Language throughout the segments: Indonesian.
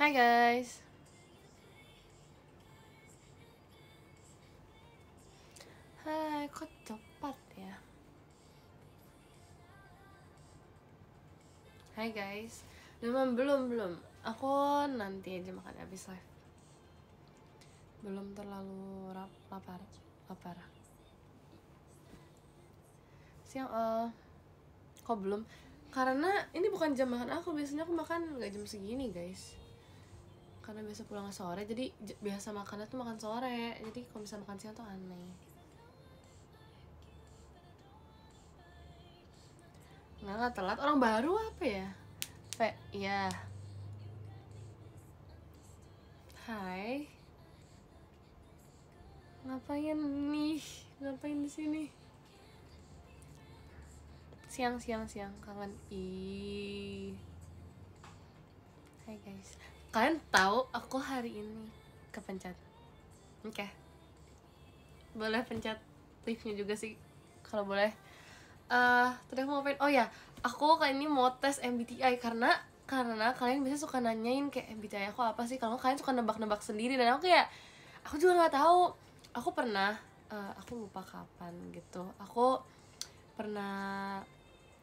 Hai guys. Hai, kok cepat ya? Hai guys. Belum. Aku nanti aja makan habis live. Belum terlalu lapar. Siang, kok belum? Karena ini bukan jam makan aku. Biasanya aku makan nggak jam segini guys. Karena biasa pulang sore, jadi biasa makannya tuh makan sore. Jadi kalau bisa makan siang tuh aneh. Nggak telat. Orang baru apa ya? Iya. Hai. Ngapain nih? Ngapain di sini? Siang. Kangen. Hai guys. Kalian tahu aku hari ini kepencet. Oke. Boleh pencet live-nya juga sih kalau boleh. Tadi aku mau ngapain? Oh ya, aku kali ini mau tes MBTI karena kalian biasanya suka nanyain kayak MBTI aku apa sih, kalau kalian suka nebak-nebak sendiri, dan aku kayak aku juga nggak tahu. Aku pernah aku lupa kapan gitu, aku pernah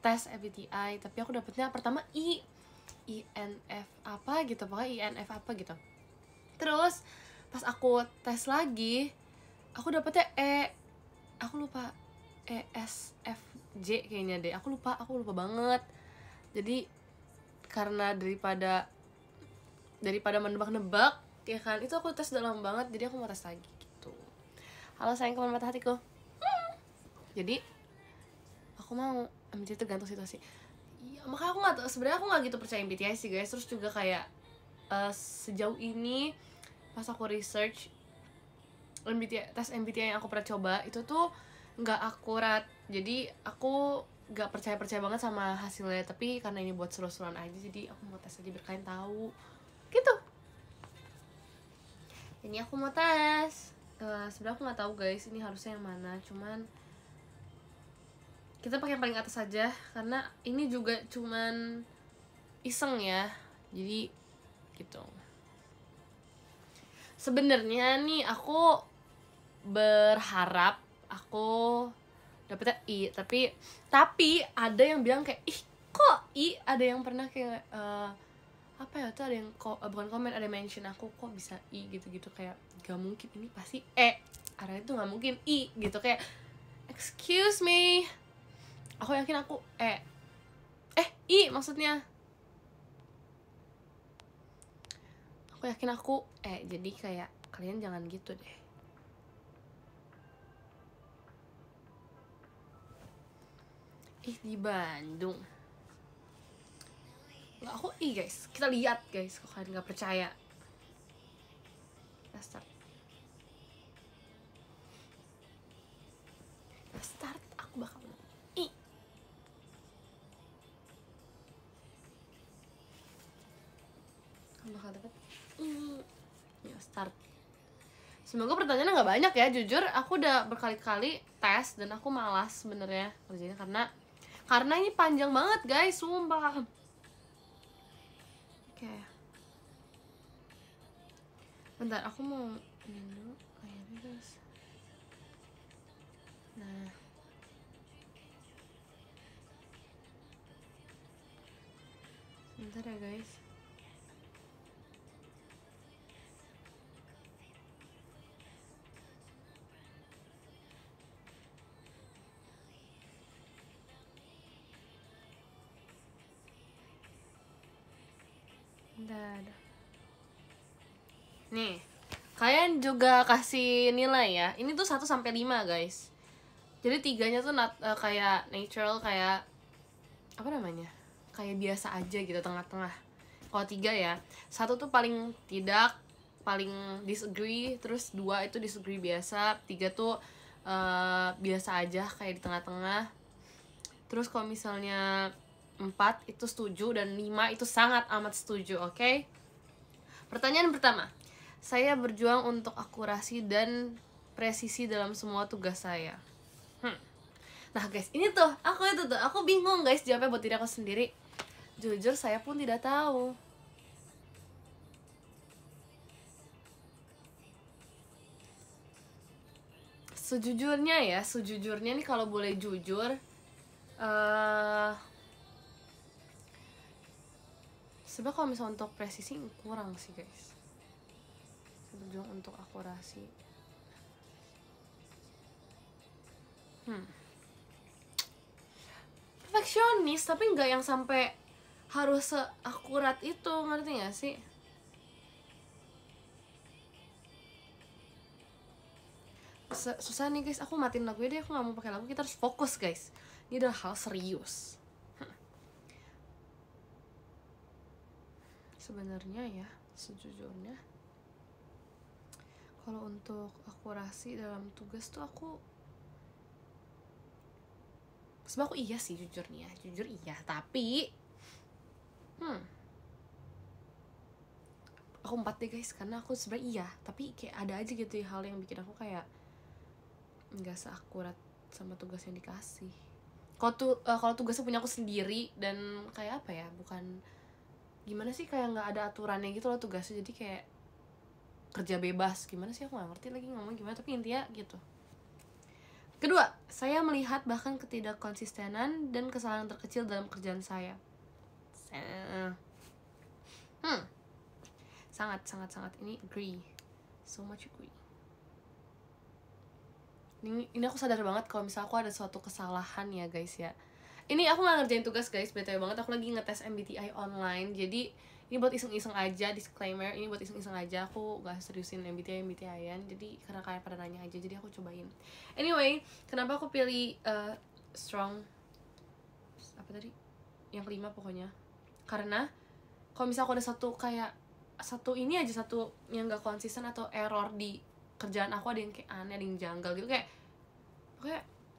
tes MBTI tapi aku dapetnya pertama INF apa gitu, pokoknya INF apa gitu. Terus pas aku tes lagi aku dapetnya aku lupa, ESFJ kayaknya deh, aku lupa banget. Jadi karena daripada menebak-nebak ya kan, itu aku tes dalam banget, jadi aku mau tes lagi gitu. Halo sayang teman mata hatiku. Jadi aku mau MBTI tergantung situasi ya, makanya aku nggak tahu sebenarnya, aku nggak gitu percaya MBTI sih guys. Terus juga kayak sejauh ini pas aku research tes MBTI yang aku pernah coba itu tuh nggak akurat, jadi aku nggak percaya banget sama hasilnya. Tapi karena ini buat seru-seruan aja, jadi aku mau tes aja biar kalian tahu gitu. Ini aku mau tes. Sebenarnya aku nggak tahu guys ini harusnya yang mana, cuman kita pakai yang paling atas saja karena ini juga cuman iseng ya, jadi gitu. Sebenarnya nih aku berharap aku dapetnya I, tapi ada yang bilang kayak ih kok I, ada yang pernah kayak apa ya tuh, ada yang bukan komen, ada mention aku kok bisa I gitu kayak gak mungkin, ini pasti ada itu nggak mungkin I gitu, kayak excuse me, aku yakin aku I maksudnya aku yakin aku jadi kayak kalian jangan gitu deh. Di Bandung nggak, aku guys, kita lihat guys, kok kalian nggak percaya. Kita start aku bakal aku bakal dapet ya start. Semoga pertanyaannya nggak banyak ya, jujur aku udah berkali-kali tes dan aku malas sebenarnya kerjanya karena ini panjang banget guys, sumpah. Oke. Bentar, aku mau ini dulu kayaknya guys. Nah, bentar ya guys. Bentar. Nih, kalian juga kasih nilai ya. Ini tuh 1-5 guys. Jadi 3-nya tuh kayak natural, kayak apa namanya, kayak biasa aja gitu, tengah-tengah. Kalau 3 ya, 1 tuh paling tidak, paling disagree, terus 2 itu disagree biasa, 3 tuh biasa aja kayak di tengah-tengah. Terus kalau misalnya 4 itu setuju dan 5 itu sangat amat setuju. Oke? Pertanyaan pertama, saya berjuang untuk akurasi dan presisi dalam semua tugas saya. Nah guys, ini tuh aku bingung guys jawabnya buat diri aku sendiri. Jujur saya pun tidak tahu. Sejujurnya nih kalau boleh jujur, sebenarnya kalau misalnya untuk presisi kurang sih guys, berjuang untuk akurasi. Perfeksionis tapi nggak yang sampai harus seakurat itu, ngerti gak sih? Susah nih guys, aku matiin lagu deh, aku nggak mau pakai lagu, kita harus fokus guys, ini adalah hal serius. Sebenarnya ya, sejujurnya kalau untuk akurasi dalam tugas tuh aku sebenarnya aku iya sih jujur nih ya, jujur iya, tapi aku 4 deh guys, karena aku sebenarnya iya, tapi kayak ada aja gitu ya hal yang bikin aku kayak nggak seakurat sama tugas yang dikasih. Kalau tugasnya punya aku sendiri dan kayak apa ya, bukan gimana sih, kayak nggak ada aturannya gitu loh tugasnya, jadi kayak kerja bebas, gimana sih, aku nggak ngerti lagi ngomong gimana, tapi intinya gitu. Kedua, saya melihat bahkan ketidakkonsistenan dan kesalahan terkecil dalam kerjaan saya. Sangat ini agree, so much agree. Ini aku sadar banget kalau misalnya aku ada suatu kesalahan ya guys ya. Ini aku nggak ngerjain tugas guys, btw banget, aku lagi ngetes MBTI online, jadi ini buat iseng-iseng aja, disclaimer, ini buat iseng-iseng aja, aku gak seriusin MBTI-an, jadi karena kalian pada nanya aja, jadi aku cobain. Anyway, kenapa aku pilih strong, apa tadi, yang kelima pokoknya, karena kalau misalnya aku ada satu ini aja, satu yang gak konsisten atau error di kerjaan aku, ada yang kayak aneh, ada yang janggal gitu, kayak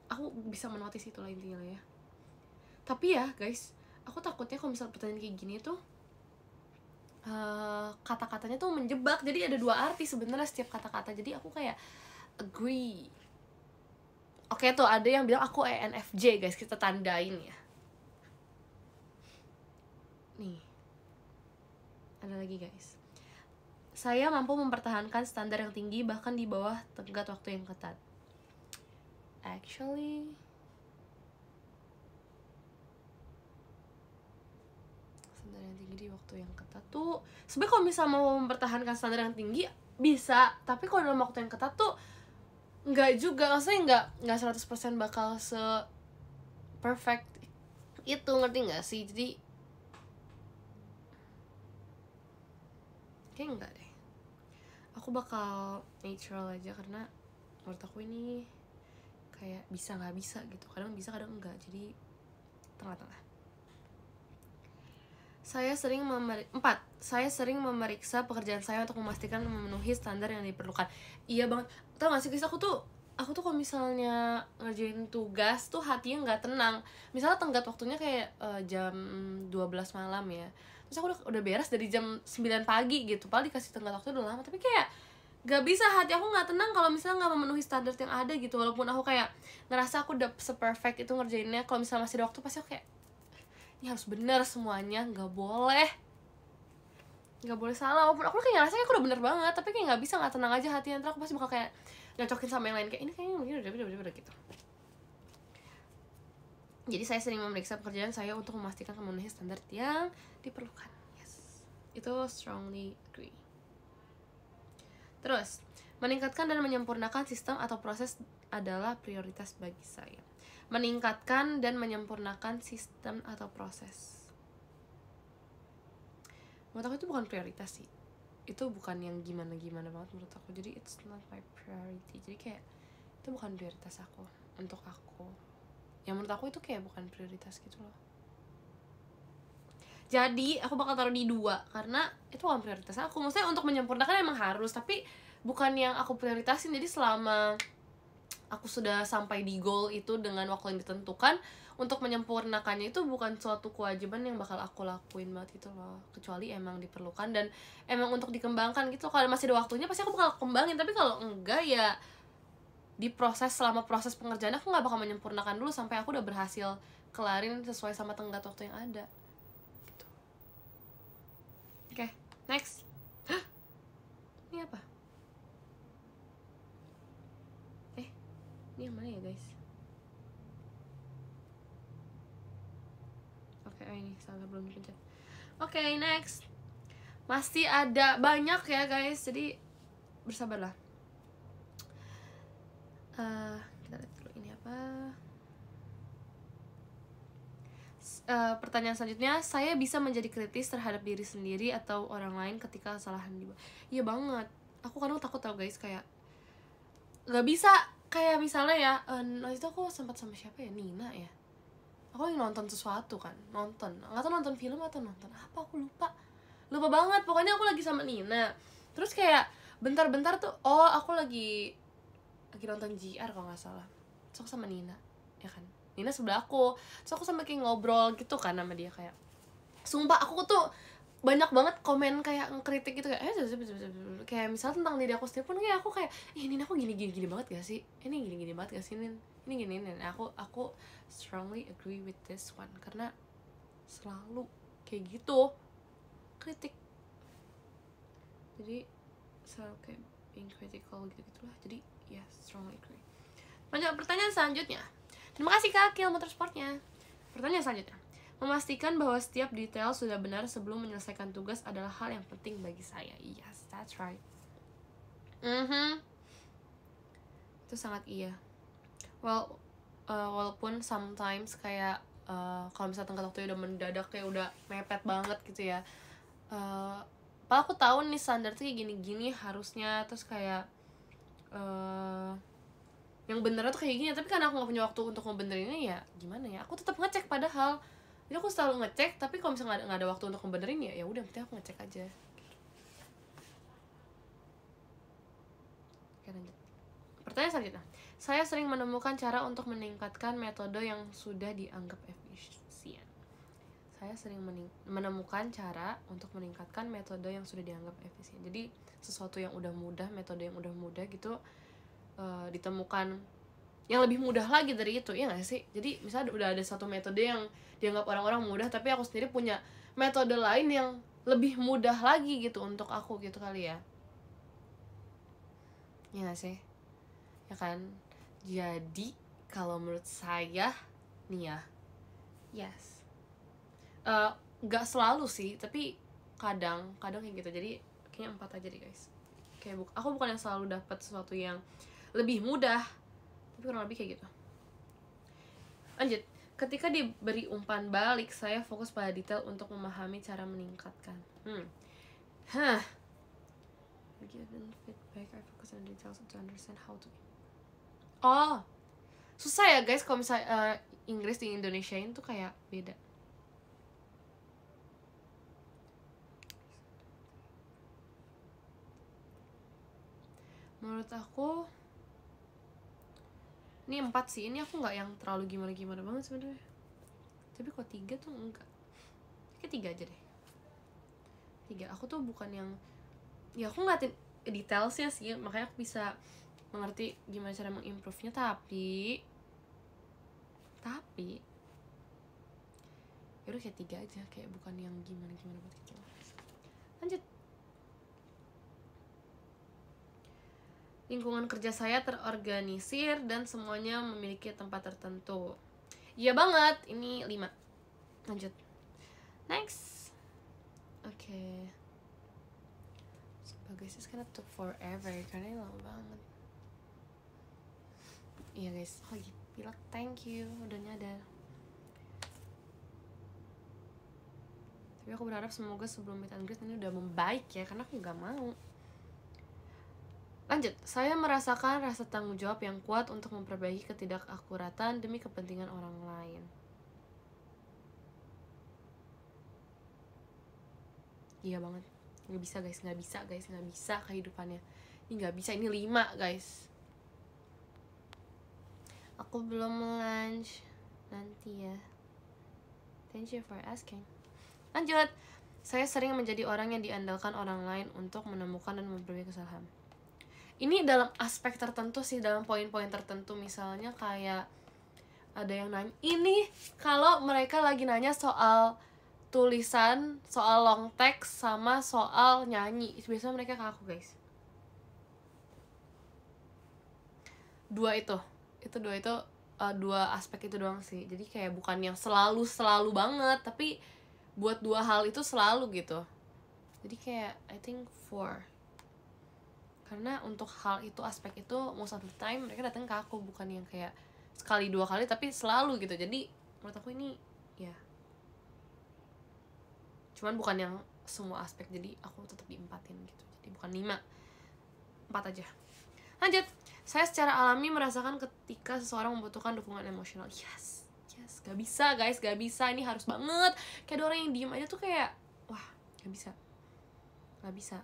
aku bisa menotis itu lah intinya ya. Tapi ya guys, aku takutnya kalau misalnya pertanyaan kayak gini tuh kata-katanya tuh menjebak, jadi ada dua arti sebenarnya setiap kata-kata, jadi aku kayak agree. Oke, tuh ada yang bilang aku ENFJ guys, kita tandain ya. Nih, ada lagi guys, saya mampu mempertahankan standar yang tinggi bahkan di bawah tenggat waktu yang ketat. Actually, standar yang tinggi di waktu yang ketat tuh sebenarnya kalau misalnya mau mempertahankan standar yang tinggi bisa, tapi kalau dalam waktu yang ketat tuh nggak juga, maksudnya nggak 100% bakal se perfect itu, ngerti nggak sih? Jadi kayak enggak deh, aku bakal natural aja, karena menurut aku ini kayak bisa nggak bisa gitu, kadang bisa kadang enggak, jadi tengah-tengah. Saya sering memeriksa pekerjaan saya untuk memastikan memenuhi standar yang diperlukan. Iya banget, tau gak sih guys, aku tuh kalau misalnya ngerjain tugas tuh hatinya nggak tenang. Misalnya tenggat waktunya kayak jam 12 malam ya, terus aku udah beres dari jam 9 pagi gitu, padahal dikasih tenggat waktu udah lama, tapi kayak gak bisa, hati aku nggak tenang kalau misalnya nggak memenuhi standar yang ada gitu. Walaupun aku kayak ngerasa aku udah se-perfect itu ngerjainnya, kalau misalnya masih ada waktu pasti aku kayak ini harus bener semuanya, nggak boleh salah. Walaupun aku kayak ngerasa kayak aku udah bener banget, tapi kayak nggak bisa, nggak tenang aja hati, nanti aku pasti bakal kayak nyocokin sama yang lain, kayak ini kayaknya mungkin udah gitu. Jadi saya sering memeriksa pekerjaan saya untuk memastikan memenuhi standar yang diperlukan. Yes, itu strongly agree. Terus, meningkatkan dan menyempurnakan sistem atau proses adalah prioritas bagi saya. Meningkatkan dan menyempurnakan sistem atau proses, menurut aku itu bukan prioritas sih, itu bukan yang gimana-gimana banget menurut aku, jadi it's not my priority. Jadi kayak itu bukan prioritas aku, untuk aku yang menurut aku itu kayak bukan prioritas gitu loh. Jadi aku bakal taruh di 2 karena itu bukan prioritas aku. Maksudnya untuk menyempurnakan emang harus, tapi bukan yang aku prioritasin. Jadi selama aku sudah sampai di goal itu dengan waktu yang ditentukan, untuk menyempurnakannya itu bukan suatu kewajiban yang bakal aku lakuin banget gitu loh, kecuali emang diperlukan dan emang untuk dikembangkan gitu. Kalau masih ada waktunya pasti aku bakal kembangin, tapi kalau enggak ya di selama proses pengerjaan aku nggak bakal menyempurnakan dulu sampai aku udah berhasil kelarin sesuai sama tenggat waktu yang ada gitu. Oke, next. Hah? Ini apa? Kayak ini salah belum dipencet. Oke, next. Masih ada banyak ya guys, jadi bersabarlah. Kita lihat dulu ini apa. Pertanyaan selanjutnya, saya bisa menjadi kritis terhadap diri sendiri atau orang lain ketika kesalahan dibuat. Iya banget, aku kadang takut tau guys, kayak gak bisa, kayak misalnya ya, waktu itu aku sempat sama siapa ya, Nina ya, aku lagi nonton sesuatu kan, nggak tahu nonton film atau nonton apa, aku lupa banget, pokoknya aku lagi sama Nina, terus kayak bentar-bentar tuh, aku lagi nonton JR kalau nggak salah, terus aku sama Nina, ya kan, Nina sebelah aku, terus aku sampai kayak ngobrol gitu kan sama dia, kayak sumpah aku tuh banyak banget komen kayak ngekritik gitu, kayak misalnya tentang diri aku sendiri pun kayak aku kayak Nina aku gini banget gak sih, ini gini banget gak sih, ini gini. Aku strongly agree with this one, karena selalu kayak gitu kritik, jadi selalu kayak being critical gitu-gitulah, jadi ya strongly agree. Lanjut pertanyaan selanjutnya. Terima kasih Kak Kill Motorsportnya. Pertanyaan selanjutnya, memastikan bahwa setiap detail sudah benar sebelum menyelesaikan tugas adalah hal yang penting bagi saya. Yes, that's right. Itu sangat iya. Walaupun sometimes kayak kalau misalnya tenggat waktunya udah mendadak, kayak udah mepet banget gitu ya, padahal aku tahu nih standar tuh kayak gini harusnya, terus kayak yang benernya tuh kayak gini, tapi karena aku gak punya waktu untuk ngebenerinnya, ya gimana ya, aku tetap ngecek padahal. Jadi aku selalu ngecek, tapi kalau misalnya nggak ada waktu untuk ngebenerin, ya udah, penting aku ngecek aja. Oke, lanjut. Pertanyaan selanjutnya, saya sering menemukan cara untuk meningkatkan metode yang sudah dianggap efisien. Saya sering menemukan cara untuk meningkatkan metode yang sudah dianggap efisien. Jadi sesuatu yang udah mudah, metode yang udah mudah gitu, ditemukan yang lebih mudah lagi dari itu, ya nggak sih? Jadi misalnya udah ada satu metode yang dianggap orang-orang mudah, tapi aku sendiri punya metode lain yang lebih mudah lagi gitu untuk aku, gitu kali ya. Ya nggak sih? Ya kan? Jadi kalau menurut saya nih ya, yes, nggak selalu sih, tapi kadang kayak gitu. Jadi kayaknya 4 aja deh guys. Kayak aku bukan yang selalu dapat sesuatu yang lebih mudah, tapi kurang lebih kayak gitu. Lanjut, ketika diberi umpan balik, saya fokus pada detail untuk memahami cara meningkatkan. Given feedback, I focus on details to understand how to. Susah ya guys kalau misalnya Inggris di Indonesiain tuh kayak beda. Menurut aku ini 4 sih, ini aku nggak yang terlalu gimana banget sebenarnya. Tapi kok 3 tuh enggak, kayak 3 aja deh. 3, aku tuh bukan yang, ya aku ngeliatin detailsnya sih, makanya aku bisa mengerti gimana cara mengimprove-nya, tapi ya udah kayak 3 aja, kayak bukan yang gimana buat gitu. Lanjut. Lingkungan kerja saya terorganisir dan semuanya memiliki tempat tertentu. Iya banget, ini 5. Lanjut. Next. Oke. Guys, it's gonna took forever karena ini lama banget. Iya guys, bilang thank you udah nyadar. Tapi aku berharap semoga sebelum meet and greet ini udah membaik ya, karena aku gak mau. Lanjut, saya merasakan rasa tanggung jawab yang kuat untuk memperbaiki ketidakakuratan demi kepentingan orang lain. Iya banget, nggak bisa kehidupannya. Ini nggak bisa, ini 5 guys. Aku belum lunch, nanti ya. Thank you for asking. Lanjut, saya sering menjadi orang yang diandalkan orang lain untuk menemukan dan memperbaiki kesalahan. Ini dalam aspek tertentu sih, dalam poin-poin tertentu. Misalnya kayak ada yang nanya, ini kalau mereka lagi nanya soal tulisan, soal long text, sama soal nyanyi, biasanya mereka ke aku guys. 2 itu dua aspek itu doang sih. Jadi kayak bukan yang selalu banget, tapi buat dua hal itu selalu gitu. Jadi kayak I think 4. Karena untuk hal itu, aspek itu, most of the time mereka datang ke aku, bukan yang kayak sekali dua kali tapi selalu gitu. Jadi menurut aku ini ya, cuman bukan yang semua aspek, jadi aku tetap diempatin gitu. Jadi bukan 5, 4 aja. Lanjut. Saya secara alami merasakan ketika seseorang membutuhkan dukungan emosional. Yes, gak bisa guys, gak bisa. Ini harus banget. Kayak ada orang yang diem aja tuh kayak, wah, gak bisa.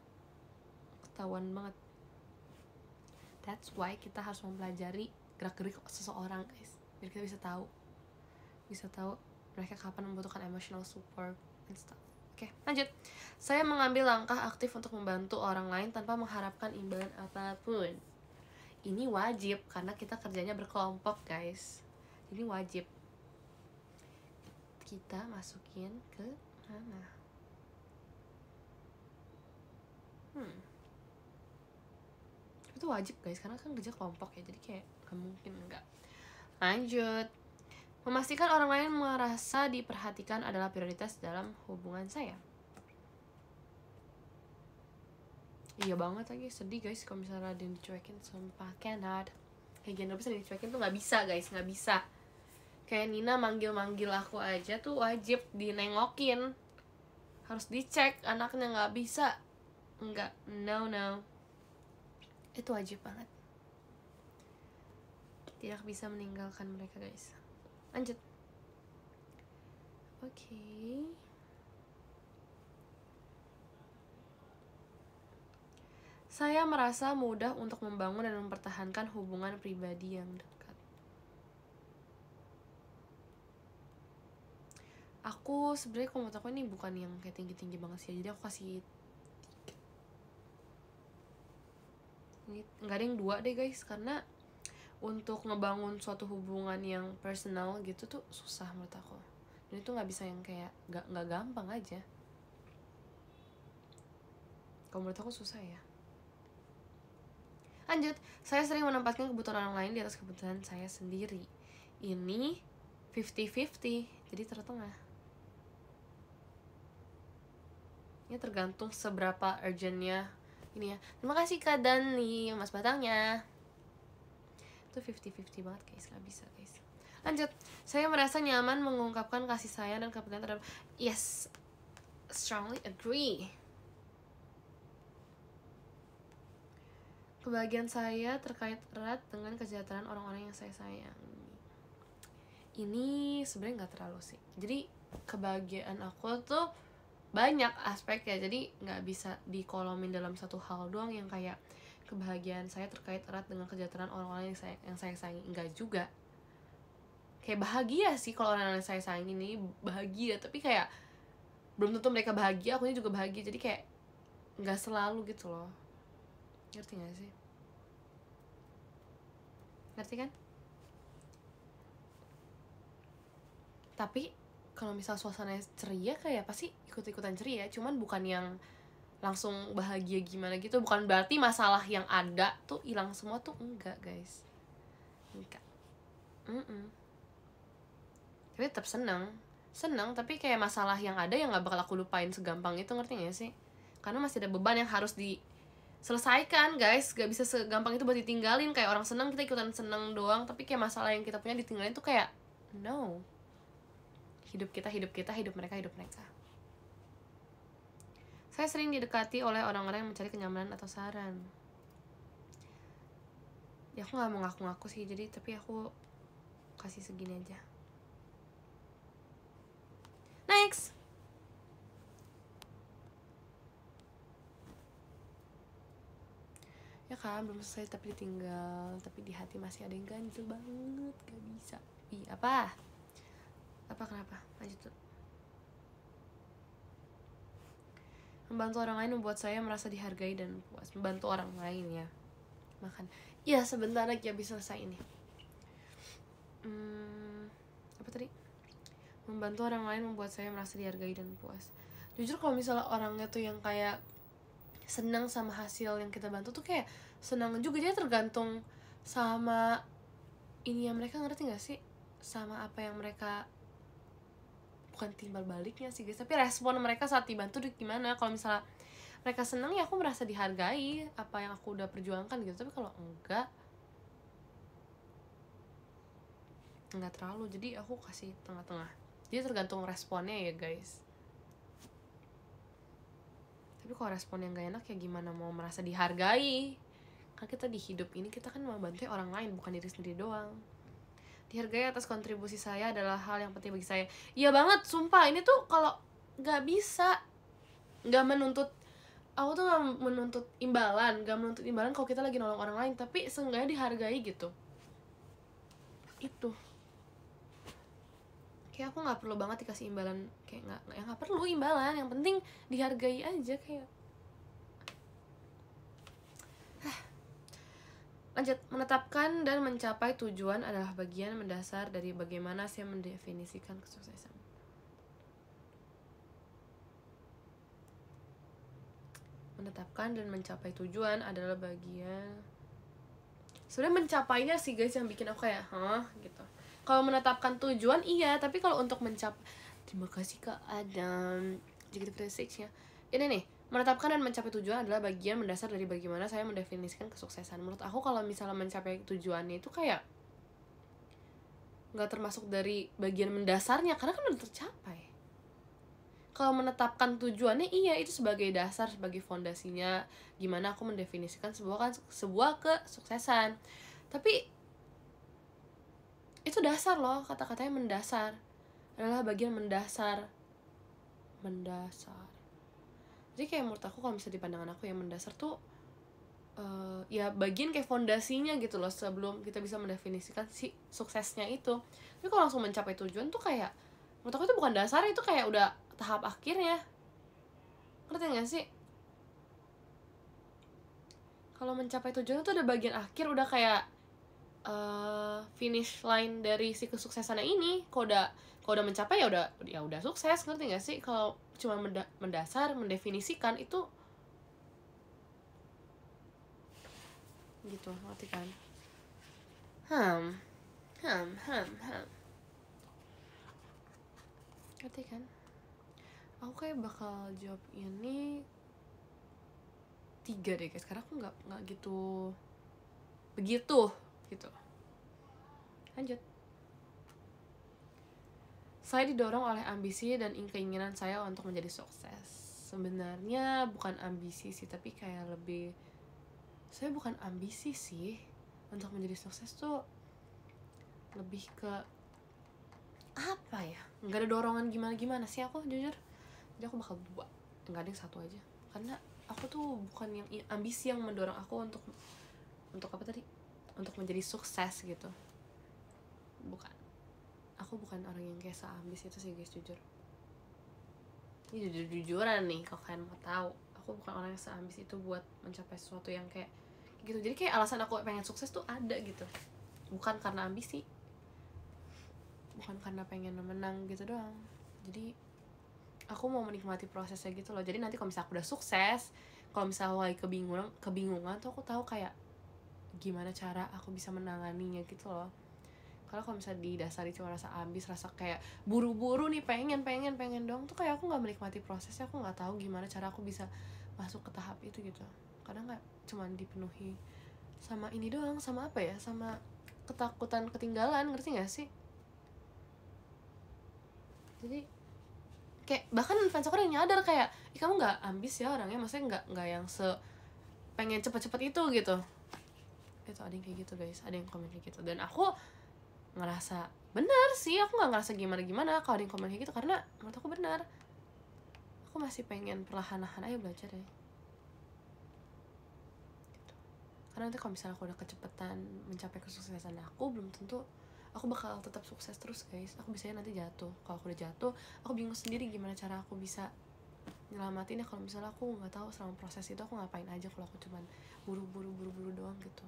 Ketahuan banget. That's why kita harus mempelajari gerak-gerik seseorang guys, biar kita bisa tahu mereka kapan membutuhkan emotional support and stuff. Oke, lanjut. Saya mengambil langkah aktif untuk membantu orang lain tanpa mengharapkan imbalan apapun. Ini wajib karena kita kerjanya berkelompok guys. Ini wajib. Kita masukin ke mana? Itu wajib guys, karena kan kerja kelompok ya, jadi kayak gak mungkin enggak. Lanjut. Memastikan orang lain merasa diperhatikan adalah prioritas dalam hubungan saya. Iya banget lagi, sedih guys kalau misalnya ada yang dicuekin. Sumpah, cannot. Kayak gini bisa dicuekin tuh gak bisa guys, gak bisa. Kayak Nina manggil-manggil aku aja tuh wajib dinengokin, harus dicek anaknya, gak bisa. Enggak, no. Itu wajib banget. Tidak bisa meninggalkan mereka guys. Lanjut. Oke. Saya merasa mudah untuk membangun dan mempertahankan hubungan pribadi yang dekat. Aku sebenarnya kalau menurut aku ini bukan yang kayak tinggi-tinggi banget sih, jadi aku kasih ini, nggak ada yang 2 deh guys, karena untuk ngebangun suatu hubungan yang personal gitu tuh susah menurut aku. Dan itu nggak bisa yang kayak nggak gampang aja. Kalau menurut aku susah ya. Lanjut. Saya sering menempatkan kebutuhan orang lain di atas kebutuhan saya sendiri. Ini 50-50, jadi tertengah. Ini tergantung seberapa urgentnya ini ya. Terima kasih Kak Dani, Mas Batangnya. Itu 50-50 banget guys, gak bisa guys. Lanjut. Saya merasa nyaman mengungkapkan kasih sayang dan kepedulian terhadap. Yes, strongly agree. Kebahagiaan saya terkait erat dengan kesejahteraan orang-orang yang saya sayangi. Ini sebenarnya nggak terlalu sih. Jadi kebahagiaan aku tuh banyak aspek ya. Jadi nggak bisa dikolomin dalam satu hal doang yang kayak kebahagiaan saya terkait erat dengan kesejahteraan orang-orang yang saya sayangi. Enggak juga. Kayak bahagia sih kalau orang-orang yang saya sayangi ini bahagia, tapi kayak belum tentu mereka bahagia, akunya juga bahagia. Jadi kayak nggak selalu gitu loh. Ngerti gak sih? Ngerti kan? Tapi kalau misal suasananya ceria kayak pasti ikut-ikutan ceria. Cuman bukan yang langsung bahagia gimana gitu. Bukan berarti masalah yang ada tuh hilang semua tuh. Enggak guys. Enggak. Tapi tetap seneng, tapi kayak masalah yang ada yang gak bakal aku lupain segampang itu. Ngerti gak sih? Karena masih ada beban yang harus diselesaikan guys. Gak bisa segampang itu buat ditinggalin. Kayak orang seneng kita ikutan seneng doang, tapi kayak masalah yang kita punya ditinggalin tuh kayak no. Hidup kita, hidup mereka, hidup mereka. Saya sering didekati oleh orang-orang yang mencari kenyamanan atau saran. Ya aku gak mau ngaku-ngaku sih, jadi tapi aku kasih segini aja. Next. Ya kan, belum selesai tapi ditinggal. Tapi di hati masih ada yang ganjel banget. Gak bisa. Apa kenapa? Lanjut tuh. Membantu orang lain membuat saya merasa dihargai dan puas. Membantu orang lain ya. Makan. Ya sebentar lagi habis selesai ini. Apa tadi? Membantu orang lain membuat saya merasa dihargai dan puas. Jujur kalau misalnya orangnya tuh yang kayak senang sama hasil yang kita bantu tuh kayak senang juga. Jadi tergantung sama ini ya, mereka ngerti gak sih sama apa yang mereka, bukan timbal baliknya sih guys, tapi respon mereka saat dibantu tuh gimana. Kalau misalnya mereka seneng ya aku merasa dihargai apa yang aku udah perjuangkan gitu, tapi kalau enggak terlalu, jadi aku kasih tengah-tengah, jadi tergantung responnya ya guys. Tapi kalau respon yang gak enak ya gimana mau merasa dihargai, kan kita di hidup ini kita kan mau bantu orang lain, bukan diri sendiri doang. Dihargai atas kontribusi saya adalah hal yang penting bagi saya. Iya banget, sumpah. Ini tuh kalau gak bisa, gak menuntut, aku tuh gak menuntut imbalan, kalau kita lagi nolong orang lain, tapi seenggaknya dihargai gitu. Itu kayak aku nggak perlu banget dikasih imbalan, kayak nggak perlu imbalan, yang penting dihargai aja. Kayak lanjut, menetapkan dan mencapai tujuan adalah bagian mendasar dari bagaimana saya mendefinisikan kesuksesan. Menetapkan dan mencapai tujuan adalah bagian, sebenarnya mencapainya sih guys yang bikin aku kayak gitu. Kalau menetapkan tujuan iya, tapi kalau untuk mencapai, terima kasih Kak Adam jadi presiksi ya. Ini nih, menetapkan dan mencapai tujuan adalah bagian mendasar dari bagaimana saya mendefinisikan kesuksesan. Menurut aku kalau misalnya mencapai tujuannya itu kayak nggak termasuk dari bagian mendasarnya, karena kan udah tercapai. Kalau menetapkan tujuannya iya, itu sebagai dasar, sebagai fondasinya gimana aku mendefinisikan sebuah kesuksesan. Tapi itu dasar loh, kata-katanya mendasar, adalah bagian mendasar. Jadi kayak menurut aku kalau misalnya di pandangan aku yang mendasar tuh ya bagian kayak fondasinya gitu loh, sebelum kita bisa mendefinisikan si suksesnya itu. Tapi kalau langsung mencapai tujuan tuh kayak menurut aku itu bukan dasar, itu kayak udah tahap akhirnya. Ngerti gak sih? Kalau mencapai tujuan itu udah bagian akhir, udah kayak finish line dari si kesuksesannya ini. Kalau udah mencapai ya udah sukses. Ngerti gak sih? Kalau cuma mendasar, mendefinisikan itu gitu, ngerti kan? Ngerti kan? Aku kayak bakal jawab ini 3 deh guys, karena aku nggak gitu begitu gitu. Lanjut. Saya didorong oleh ambisi dan keinginan saya untuk menjadi sukses. Sebenarnya bukan ambisi sih, tapi kayak lebih, saya bukan ambisi sih untuk menjadi sukses tuh, lebih ke apa ya, nggak ada dorongan gimana sih aku jujur. Jadi aku bakal 2, nggak ada yang 1 aja, karena aku tuh bukan yang ambisi yang mendorong aku untuk apa tadi, untuk menjadi sukses gitu. Aku bukan orang yang kayak seambis itu sih guys, jujur. Ini jujur-jujuran nih, kalau kalian mau tahu, aku bukan orang yang seambis itu buat mencapai sesuatu yang kayak gitu. Jadi kayak alasan aku pengen sukses tuh ada gitu, bukan karena ambisi, bukan karena pengen menang gitu doang. Jadi aku mau menikmati prosesnya gitu loh. Jadi nanti kalau misalnya aku udah sukses, kalau misalnya aku lagi kebingungan tuh aku tahu kayak gimana cara aku bisa menanganinya gitu loh. Kalau misalnya didasari cuma rasa ambis, rasa kayak buru-buru nih pengen dong, tuh kayak aku nggak menikmati prosesnya. Aku nggak tahu gimana cara aku bisa masuk ke tahap itu gitu, karena nggak cuma dipenuhi sama ini doang, sama apa ya, sama ketakutan ketinggalan. Ngerti nggak sih? Jadi kayak bahkan fans aku yang nyadar kayak, kamu nggak ambis ya orangnya, maksudnya nggak yang pengen cepet-cepet itu gitu. Itu ada yang kayak gitu guys, ada yang komen kayak gitu, dan aku ngerasa benar sih. Aku nggak ngerasa gimana kalau ada yang komen kayak gitu, karena menurut aku benar. Aku masih pengen perlahan-lahan aja belajar ya gitu. Karena nanti kalau misalnya aku udah kecepatan mencapai kesuksesan aku, belum tentu aku bakal tetap sukses terus guys. Aku bisanya nanti jatuh. Kalau aku udah jatuh, aku bingung sendiri gimana cara aku bisa nyelamatin ya. Kalau misalnya aku nggak tahu selama proses itu aku ngapain aja, kalau aku cuman buru-buru doang gitu.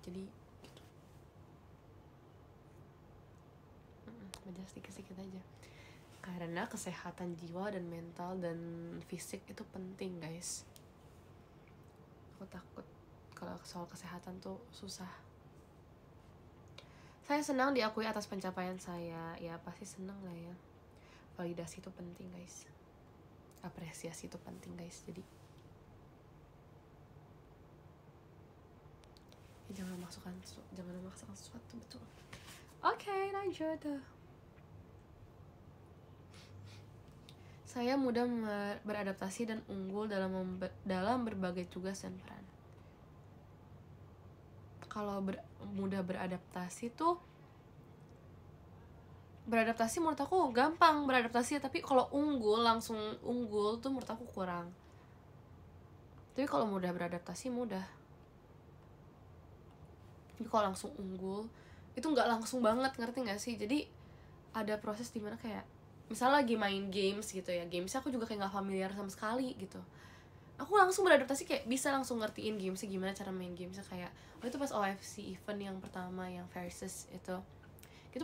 Jadi belajar sedikit-sedikit aja, karena kesehatan jiwa dan mental dan fisik itu penting guys. Aku takut kalau soal kesehatan tuh susah. Saya senang diakui atas pencapaian saya. Ya pasti senang lah ya. Validasi itu penting guys, apresiasi itu penting guys. Jadi ya, jangan memaksakan sesuatu, betul. Oke, lanjut. Saya mudah beradaptasi dan unggul dalam berbagai tugas dan peran. Kalau mudah beradaptasi tuh, beradaptasi menurut aku gampang beradaptasi, tapi kalau langsung unggul tuh menurut aku kurang. Tapi kalau mudah beradaptasi mudah. Tapi kalau langsung unggul itu nggak langsung banget, ngerti nggak sih? Jadi ada proses dimana kayak misalnya lagi main games gitu ya, gamesnya aku juga kayak nggak familiar sama sekali gitu, aku langsung beradaptasi kayak bisa langsung ngertiin gamesnya gimana cara main gamesnya. Kayak waktu itu pas OFC event yang pertama yang versus itu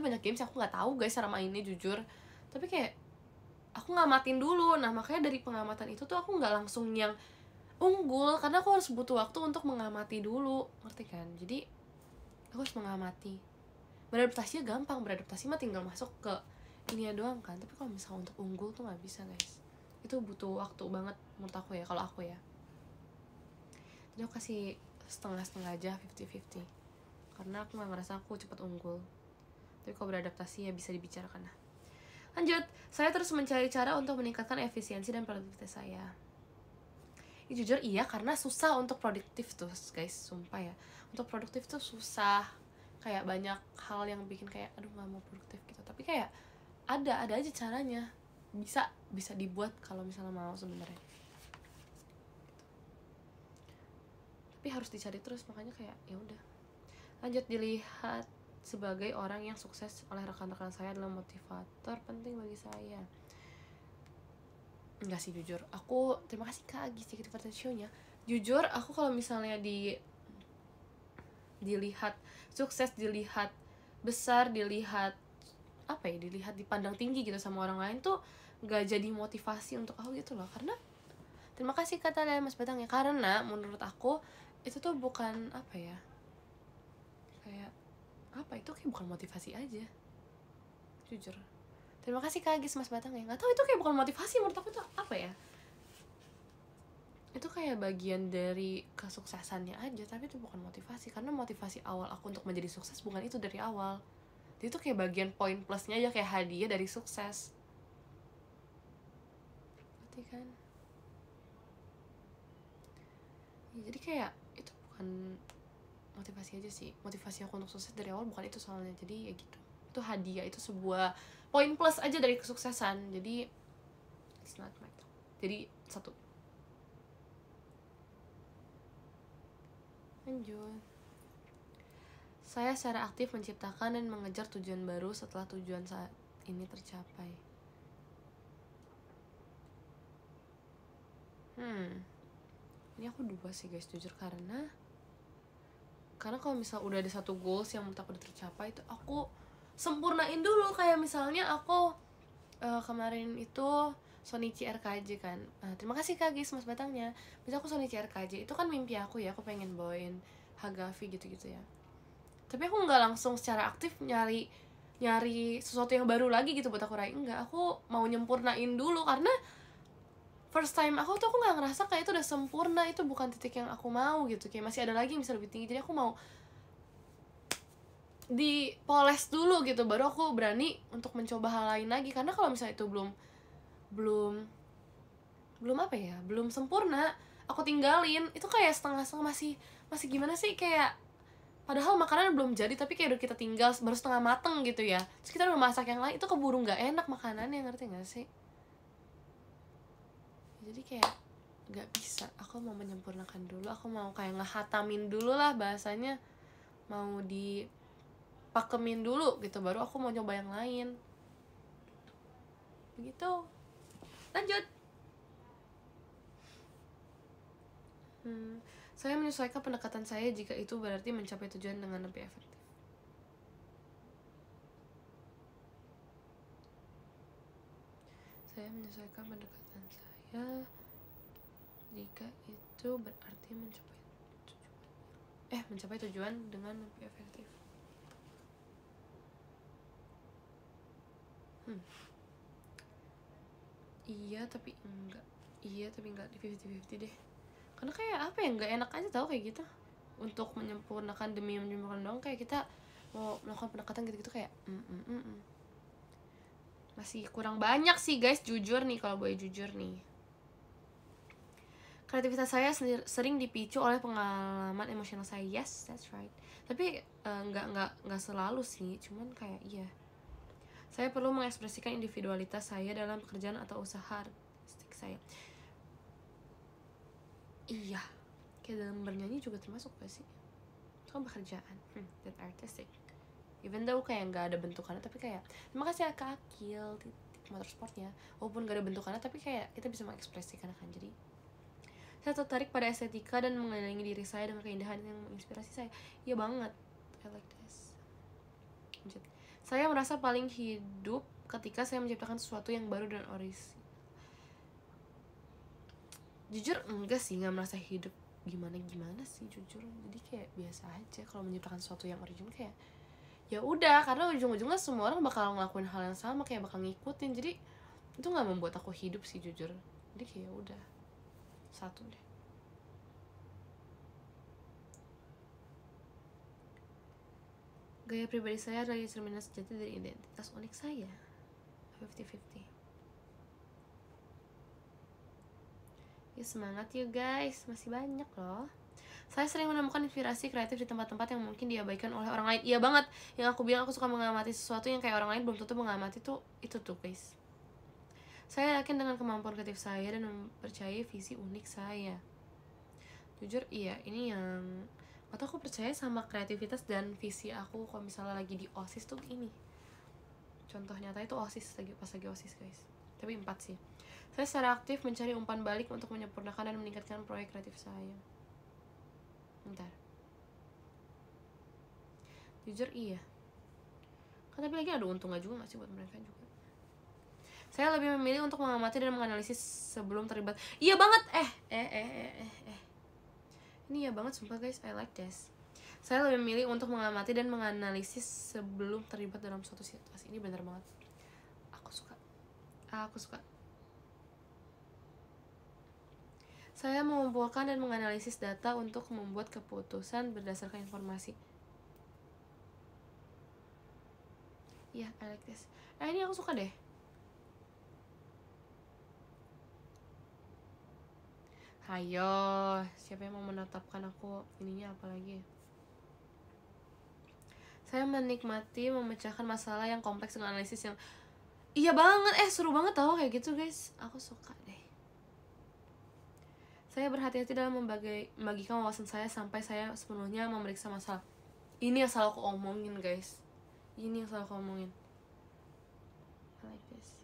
banyak games yang aku nggak tahu guys cara mainnya jujur, tapi kayak aku ngamatin dulu. Nah makanya dari pengamatan itu tuh aku nggak langsung yang unggul, karena aku harus butuh waktu untuk mengamati dulu, ngerti kan? Jadi aku harus mengamati. Beradaptasinya gampang, beradaptasi mah tinggal masuk ke ini ya doang kan. Tapi kalau misalnya untuk unggul tuh nggak bisa guys, itu butuh waktu banget menurut aku ya, kalau aku ya. Jadi aku kasih setengah-setengah aja, 50-50, karena aku nggak ngerasa aku cepet unggul. Tapi kalau beradaptasi ya bisa dibicarakan. Nah lanjut, saya terus mencari cara untuk meningkatkan efisiensi dan produktivitas saya. Ya, jujur iya, karena susah untuk produktif tuh guys, sumpah ya. Untuk produktif tuh susah, kayak banyak hal yang bikin kayak aduh nggak mau produktif gitu. Tapi kayak ada aja caranya, bisa dibuat kalau misalnya mau sebenarnya. Tapi harus dicari terus, makanya kayak ya udah. Lanjut, dilihat sebagai orang yang sukses oleh rekan-rekan saya adalah motivator penting bagi saya. Enggak sih, jujur aku terima kasih Kak Agi sedikit show-nya. Jujur aku kalau misalnya dilihat sukses, dilihat besar, dilihat dipandang tinggi gitu sama orang lain tuh nggak jadi motivasi untuk aku gitu loh. Karena terima kasih kata Mas Batang ya, karena menurut aku itu tuh bukan itu kayak bukan motivasi aja, jujur. Terima kasih Kak Agis Mas Batang ya. Nggak tahu, itu kayak bukan motivasi menurut aku tuh itu kayak bagian dari kesuksesannya aja, tapi itu bukan motivasi. Karena motivasi awal aku untuk menjadi sukses bukan itu dari awal. Jadi itu kayak bagian poin plusnya aja, kayak hadiah dari sukses. Berarti kan ya, jadi kayak itu bukan motivasi aja sih. Motivasi aku untuk sukses dari awal bukan itu soalnya. Jadi ya gitu, itu hadiah, itu sebuah poin plus aja dari kesuksesan. Jadi it's not my top. Jadi satu. Lanjut, saya secara aktif menciptakan dan mengejar tujuan baru setelah tujuan saat ini tercapai. Ini aku dua sih guys, jujur. Karena kalau misal udah ada satu goals yang menurut aku udah tercapai, itu aku sempurnain dulu. Kayak misalnya aku kemarin itu Sonichi RKJ kan. Terima kasih Kak Gis Mas Batangnya. Bisa aku Sonichi RKJ itu kan mimpi aku ya, aku pengen bawain Hagafi gitu-gitu ya. Tapi aku nggak langsung secara aktif nyari sesuatu yang baru lagi gitu buat aku raih. Enggak, aku mau nyempurnain dulu. Karena first time aku tuh aku nggak ngerasa kayak itu udah sempurna, itu bukan titik yang aku mau gitu. Kayak masih ada lagi yang bisa lebih tinggi. Jadi aku mau dipoles dulu gitu, baru aku berani untuk mencoba hal lain lagi. Karena kalau misalnya itu belum belum sempurna, aku tinggalin, itu kayak setengah-setengah, masih gimana sih, kayak padahal makanan belum jadi tapi kayak udah kita tinggal baru setengah mateng gitu ya. Terus kita udah masak yang lain, itu keburu nggak enak makanannya, ngerti nggak sih? Jadi kayak nggak bisa, aku mau menyempurnakan dulu, aku mau kayak ngehatamin dulu lah bahasanya, mau dipakemin dulu gitu, baru aku mau coba yang lain begitu. Lanjut. Saya menyesuaikan pendekatan saya jika itu berarti mencapai tujuan dengan lebih efektif. Saya menyesuaikan pendekatan saya jika itu berarti mencapai tujuan dengan lebih efektif. Iya tapi enggak di 50-50 deh. Karena kayak apa ya, nggak enak aja tau kayak gitu. Untuk menyempurnakan demi menyempurnakan doang, kayak kita mau melakukan pendekatan gitu-gitu kayak masih kurang banyak sih guys, jujur nih, kalau boleh jujur nih. Kreativitas saya sering dipicu oleh pengalaman emosional saya. Yes, that's right. Tapi nggak selalu sih, cuman kayak iya. Saya perlu mengekspresikan individualitas saya dalam pekerjaan atau usaha artistik saya. Iya, kayak dalam bernyanyi juga termasuk gak sih? Itu kan pekerjaan, that artistic. Even though kayak nggak ada bentukannya, tapi kayak terima kasih ya Kak Akil, titik motorsportnya. Walaupun gak ada bentukannya, tapi kayak kita bisa mengekspresikan kan. Jadi saya tertarik pada estetika dan mengelilingi diri saya dengan keindahan yang menginspirasi saya. Iya banget, I like this. Lanjut. Saya merasa paling hidup ketika saya menciptakan sesuatu yang baru dan orisinal. Jujur enggak sih, nggak merasa hidup gimana sih jujur. Jadi kayak biasa aja kalau menciptakan sesuatu yang original, kayak ya udah, karena ujung-ujungnya semua orang bakal ngelakuin hal yang sama, kayak bakal ngikutin. Jadi itu nggak membuat aku hidup sih jujur. Jadi kayak udah satu deh. Gaya pribadi saya adalah cerminan sejati dari identitas unik saya. 50-50. Ya semangat yuk guys, masih banyak loh. Saya sering menemukan inspirasi kreatif di tempat-tempat yang mungkin diabaikan oleh orang lain. Iya banget, yang aku bilang aku suka mengamati sesuatu yang kayak orang lain belum tentu mengamati tuh, itu tuh guys. Saya yakin dengan kemampuan kreatif saya dan mempercayai visi unik saya. Jujur iya, ini yang atau aku percaya sama kreativitas dan visi aku kalau misalnya lagi di OSIS tuh ini. Contoh nyata itu OSIS, pas lagi OSIS guys. Tapi 4 sih. Saya secara aktif mencari umpan balik untuk menyempurnakan dan meningkatkan proyek kreatif saya. Bentar. Jujur iya. Kan tapi lagi ada untungnya juga gak sih buat mereka juga. Saya lebih memilih untuk mengamati dan menganalisis sebelum terlibat. Iya banget. Ini ya banget sumpah guys, I like this. Saya lebih memilih untuk mengamati dan menganalisis sebelum terlibat dalam suatu situasi. Ini bener banget. Aku suka. Saya mengumpulkan dan menganalisis data untuk membuat keputusan berdasarkan informasi. Iya, I like this. Ini aku suka deh. Hayo, siapa yang mau menetapkan aku ininya apa lagi? Saya menikmati memecahkan masalah yang kompleks dengan analisis yang iya banget, seru banget tau kayak gitu guys. Aku suka deh. Saya berhati-hati dalam membagikan wawasan saya sampai saya sepenuhnya memeriksa masalah. Ini yang selalu aku omongin guys. Ini yang selalu aku omongin. I like this.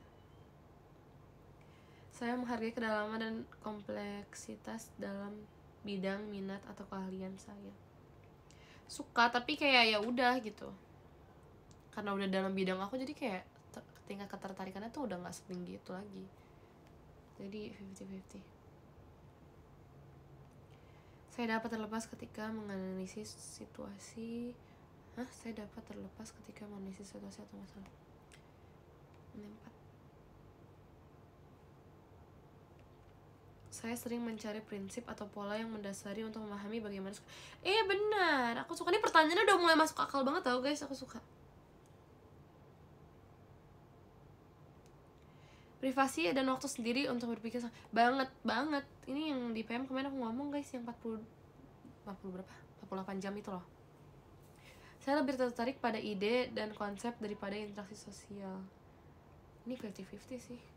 Saya menghargai kedalaman dan kompleksitas dalam bidang minat atau keahlian saya. Suka tapi kayak ya udah gitu. Karena udah dalam bidang aku, jadi kayak tingkat ketertarikannya tuh udah nggak setinggi itu lagi. Jadi 50-50. Saya dapat terlepas ketika menganalisis situasi. Saya dapat terlepas ketika menganalisis situasi atau masalah. Ini 4. Saya sering mencari prinsip atau pola yang mendasari untuk memahami bagaimana. Benar, aku suka. Ini pertanyaannya udah mulai masuk akal banget tau guys, aku suka. Privasi dan waktu sendiri untuk berpikir. Banget. Ini yang di PM kemarin aku ngomong guys, yang 48 jam itu loh. Saya lebih tertarik pada ide dan konsep daripada interaksi sosial. Ini 50-50 sih.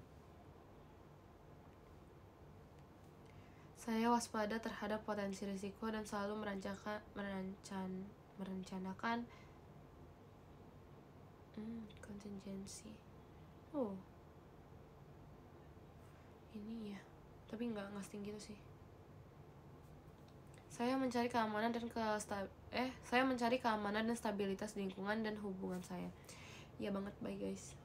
Saya waspada terhadap potensi risiko dan selalu merencanakan kontingensi. Ini ya, tapi nggak setinggi itu sih. Saya mencari keamanan dan stabilitas lingkungan dan hubungan saya. Iya banget, bye guys.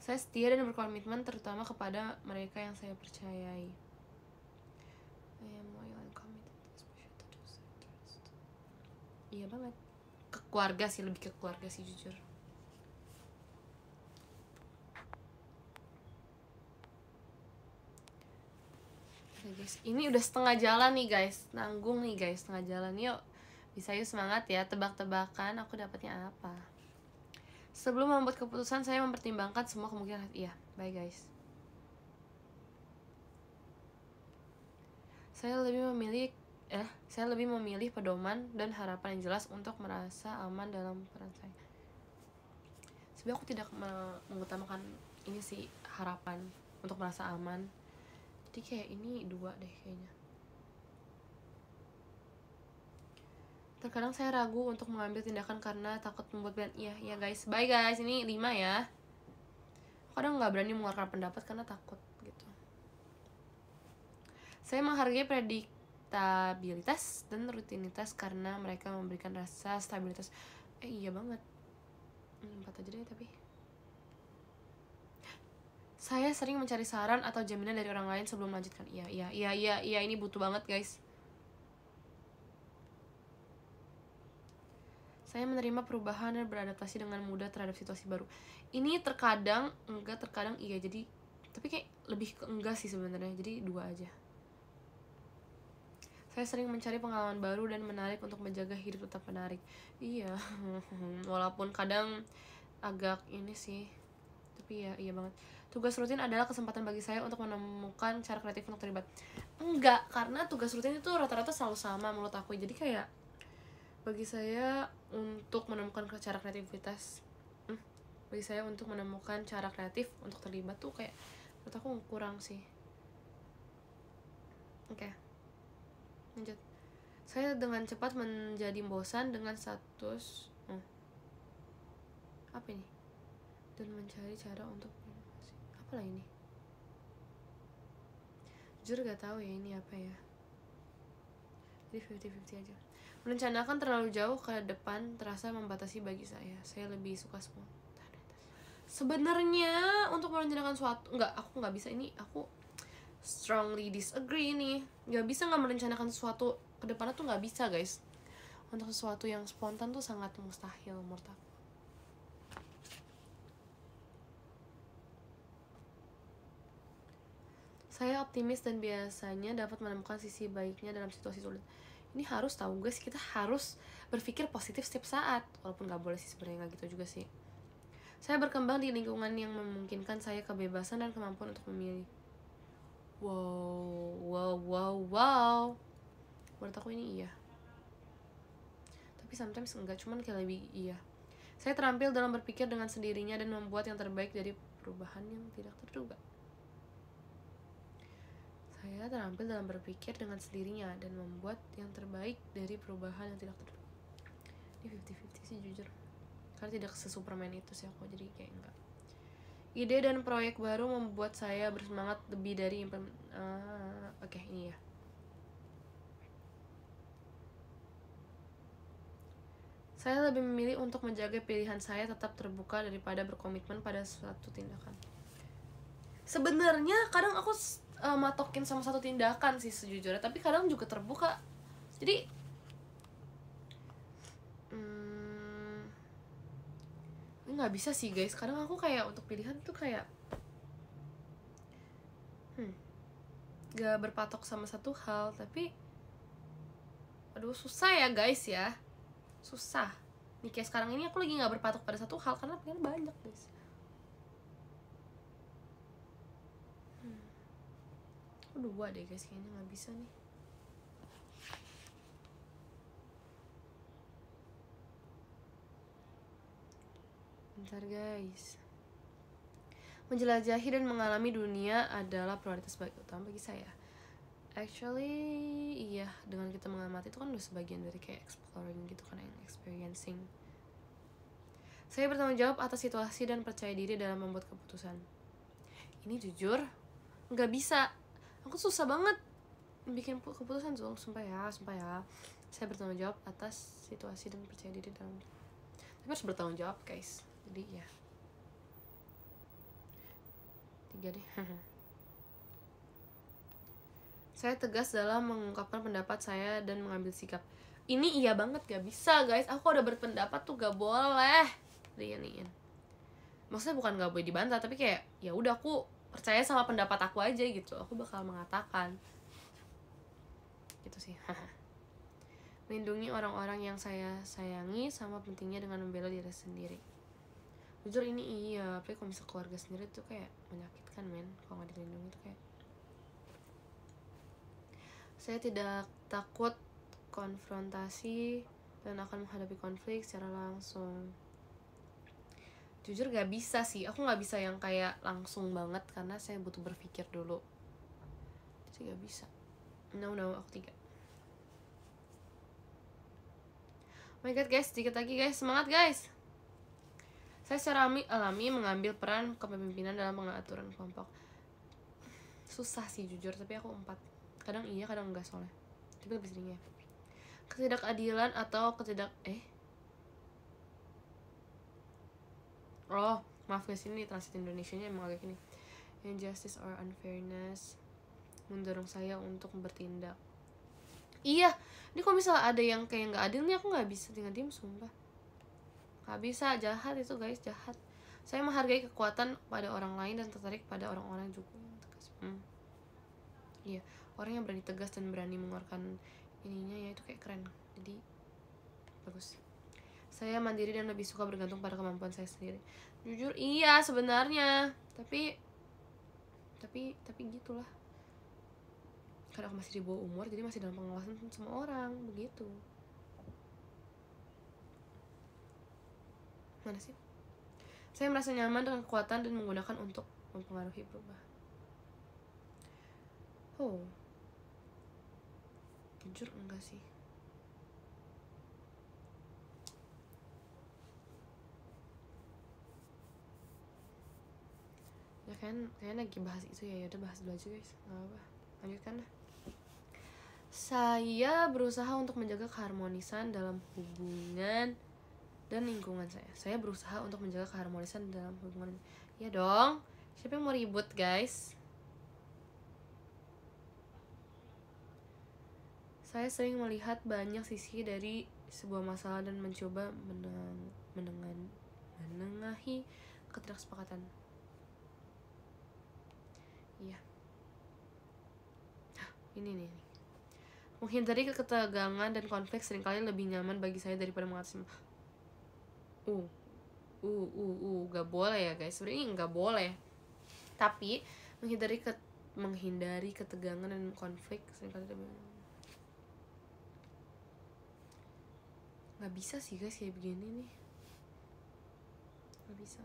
Saya setia dan berkomitmen terutama kepada mereka yang saya percayai. I am loyal and committed, especially to those I trust. Iya banget. ke keluarga sih, lebih ke keluarga sih jujur. Oke guys, ini udah setengah jalan nih guys, nanggung nih guys, setengah jalan. Yuk, bisa yuk, semangat ya, tebak-tebakan aku dapatnya apa. Sebelum membuat keputusan, saya mempertimbangkan semua kemungkinan. Iya, bye guys. Saya lebih memilih pedoman dan harapan yang jelas untuk merasa aman dalam peran saya. Sebenarnya aku tidak mengutamakan ini sih, harapan untuk merasa aman. Jadi kayak ini 2 deh kayaknya. Terkadang saya ragu untuk mengambil tindakan karena takut membuat band. Iya guys, bye guys, ini 5 ya. Kadang nggak berani mengeluarkan pendapat karena takut gitu. Saya menghargai prediktabilitas dan rutinitas karena mereka memberikan rasa stabilitas. Iya banget. 4 aja deh tapi. Saya sering mencari saran atau jaminan dari orang lain sebelum melanjutkan. Iya, ini butuh banget guys. Saya menerima perubahan dan beradaptasi dengan mudah terhadap situasi baru. Ini terkadang enggak, terkadang iya. Jadi tapi kayak lebih ke enggak sih sebenarnya. Jadi 2 aja. Saya sering mencari pengalaman baru dan menarik untuk menjaga hidup tetap menarik. Iya. Walaupun kadang agak ini sih. Tapi ya, iya banget. Tugas rutin adalah kesempatan bagi saya untuk menemukan cara kreatif untuk terlibat. Enggak, karena tugas rutin itu rata-rata selalu sama menurut aku. Jadi kayak bagi saya untuk menemukan cara kreativitas, bagi saya untuk menemukan cara kreatif untuk terlibat tuh kayak menurut aku kurang sih. Oke. Lanjut. Saya dengan cepat menjadi bosan dengan status apa ini? Dan mencari cara untuk apalah ini? Jujur gak tahu ya ini apa ya. Jadi 50-50 aja. Merencanakan terlalu jauh ke depan terasa membatasi bagi saya. Saya lebih suka spontan. Sebenarnya untuk merencanakan suatu, aku nggak bisa. Ini aku strongly disagree nih. Nggak bisa nggak merencanakan sesuatu ke depannya tuh nggak bisa guys. Untuk sesuatu yang spontan tuh sangat mustahil menurut aku. Saya optimis dan biasanya dapat menemukan sisi baiknya dalam situasi sulit. Ini harus tahu guys, kita harus berpikir positif setiap saat. Walaupun gak boleh sih sebenarnya, gak gitu juga sih. Saya berkembang di lingkungan yang memungkinkan saya kebebasan dan kemampuan untuk memilih. Wow. Menurut aku ini iya. Tapi sometimes enggak, cuman kayak lebih iya. Saya terampil dalam berpikir dengan sendirinya dan membuat yang terbaik dari perubahan yang tidak terduga. Saya terampil dalam berpikir dengan sendirinya dan membuat yang terbaik dari perubahan yang tidak terduga. Ini 50-50 sih jujur. Karena tidak se-Superman itu sih aku, jadi kayak enggak. Ide dan proyek baru membuat saya bersemangat lebih dari Oke, ini ya. Saya lebih memilih untuk menjaga pilihan saya tetap terbuka daripada berkomitmen pada suatu tindakan. Sebenarnya kadang aku matokin sama satu tindakan sih sejujurnya, tapi kadang juga terbuka. Jadi nggak bisa sih guys. Kadang aku kayak untuk pilihan tuh kayak gak berpatok sama satu hal, tapi aduh susah ya guys ya. Susah. Nih kayak sekarang ini aku lagi gak berpatok pada satu hal karena pilihan banyak guys. Aku 2 deh guys, kayaknya gak bisa nih. Bentar guys. Menjelajahi dan mengalami dunia adalah prioritas utama bagi saya. Actually, iya, dengan kita mengamati itu kan udah sebagian dari kayak exploring gitu kan, yang experiencing. Saya bertanggung jawab atas situasi dan percaya diri dalam membuat keputusan. Ini jujur nggak bisa. Aku susah banget bikin keputusan, sumpah ya. Saya bertanggung jawab atas situasi dan percaya diri dalam. Tapi harus bertanggung jawab guys. Jadi ya 3 deh. Saya tegas dalam mengungkapkan pendapat saya dan mengambil sikap. ini iya banget, gak bisa guys. Aku udah berpendapat tuh gak boleh diiniin. Maksudnya bukan gak boleh dibantah, tapi kayak ya udah, aku percaya sama pendapat aku aja gitu. Aku bakal mengatakan gitu sih. Lindungi orang-orang yang saya sayangi sama pentingnya dengan membela diri sendiri. Jujur ini iya, tapi kalau misal keluarga sendiri tuh kayak menyakitkan men. Kalau gak dilindungi tuh kayak. Saya tidak takut konfrontasi dan akan menghadapi konflik secara langsung. Jujur gak bisa sih, aku gak bisa yang kayak langsung banget karena saya butuh berpikir dulu. Jadi gak bisa. No, aku tidak. Oh my god guys, sedikit lagi guys, semangat guys. Saya secara alami mengambil peran kepemimpinan dalam pengaturan kelompok. Susah sih jujur, tapi aku 4. Kadang iya, kadang enggak soalnya. Tapi lebih seringnya ketidakadilan atau oh maaf guys, ini translate Indonesianya emang agak gini. Injustice or unfairness mendorong saya untuk bertindak. Iya, ini kalau misalnya ada yang kayak nggak adil nih, aku nggak bisa tinggal diem, sumpah. Nggak bisa, jahat itu guys, jahat. Saya menghargai kekuatan pada orang lain dan tertarik pada orang-orang juga yang tegas. Iya, orang yang berani tegas dan berani mengeluarkan ininya ya itu kayak keren. Jadi bagus. Saya mandiri dan lebih suka bergantung pada kemampuan saya sendiri. Jujur iya sebenarnya, tapi gitulah. Karena aku masih di bawah umur, jadi masih dalam pengawasan semua orang, begitu. Mana sih? Saya merasa nyaman dengan kekuatan dan menggunakan untuk mempengaruhi perubahan. Oh, jujur enggak sih. Ya kan, kayaknya lagi bahas itu ya, udah bahas dulu aja guys, nggak apa-apa. Lanjutkan lah. Saya berusaha untuk menjaga keharmonisan dalam hubungan dan lingkungan saya. Saya berusaha untuk menjaga keharmonisan dalam hubungan. Ya dong, siapa yang mau ribut guys? Saya sering melihat banyak sisi dari sebuah masalah dan mencoba menengahi ketidaksepakatan. Iya. Ini nih. Menghindari ketegangan dan konflik seringkali lebih nyaman bagi saya daripada mengatasi. Gak boleh ya guys. Sebenarnya nggak boleh. Tapi menghindari ketegangan dan konflik seringkali lebih nggak bisa sih guys kayak begini nih. Nggak bisa.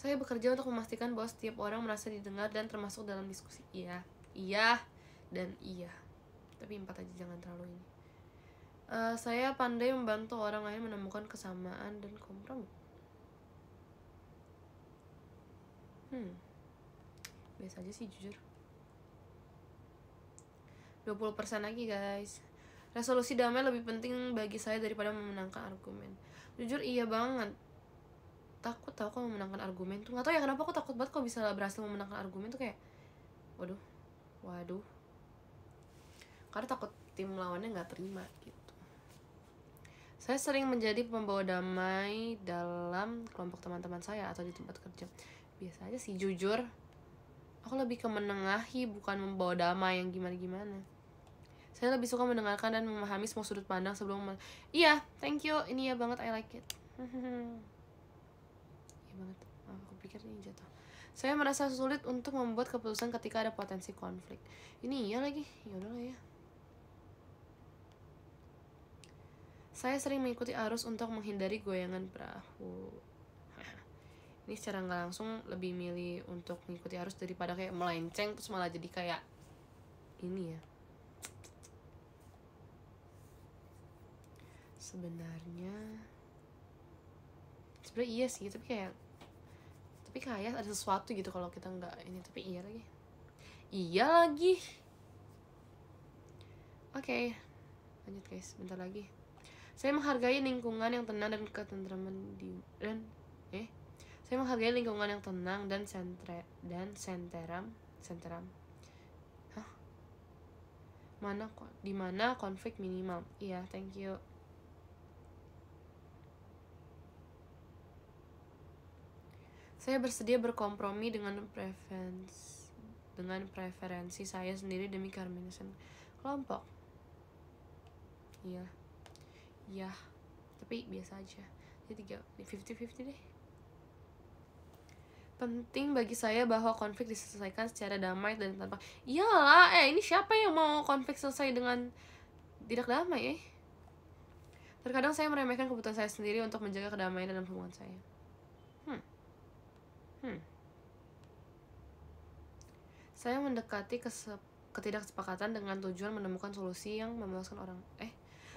Saya bekerja untuk memastikan bahwa setiap orang merasa didengar dan termasuk dalam diskusi. Iya, dan iya. Tapi 4 aja, jangan terlalu ini. Saya pandai membantu orang lain menemukan kesamaan dan kompromi. Biasa aja sih jujur. 20% lagi guys. Resolusi damai lebih penting bagi saya daripada memenangkan argumen. Jujur iya banget. Takut tau kalau memenangkan argumen tuh. Gak tau ya kenapa aku takut banget kalau bisa berhasil memenangkan argumen tuh kayak waduh. Karena takut tim lawannya gak terima gitu. Saya sering menjadi pembawa damai dalam kelompok teman-teman saya atau di tempat kerja. Biasa aja sih jujur. Aku lebih ke menengahi, bukan membawa damai yang gimana-gimana. Saya lebih suka mendengarkan dan memahami semua sudut pandang sebelum Iya, thank you. Ini ya banget, I like it. Banget. Aku pikir ini jatuh. Saya merasa sulit untuk membuat keputusan ketika ada potensi konflik. Ini iya lagi. Ya udahlah ya. Saya sering mengikuti arus untuk menghindari goyangan perahu. Ini secara nggak langsung lebih milih untuk mengikuti arus daripada kayak melenceng terus malah jadi kayak ini ya. Sebenarnya iya sih, tapi kayak ada sesuatu gitu kalau kita nggak ini. Tapi iya lagi. Oke, lanjut guys, bentar lagi. Saya menghargai lingkungan yang tenang dan ketentraman saya menghargai lingkungan yang tenang dan senteram. di mana konflik minimal. Iya, thank you. Saya bersedia berkompromi dengan preferensi saya sendiri demi keharmonisan kelompok. Iya. Iya. Tapi biasa aja. Jadi 50-50 deh. Penting bagi saya bahwa konflik diselesaikan secara damai dan tanpa. Iyalah, ini siapa yang mau konflik selesai dengan tidak damai? Terkadang saya meremehkan kebutuhan saya sendiri untuk menjaga kedamaian dalam hubungan saya. Saya mendekati ketidaksepakatan dengan tujuan menemukan solusi yang memuaskan orang.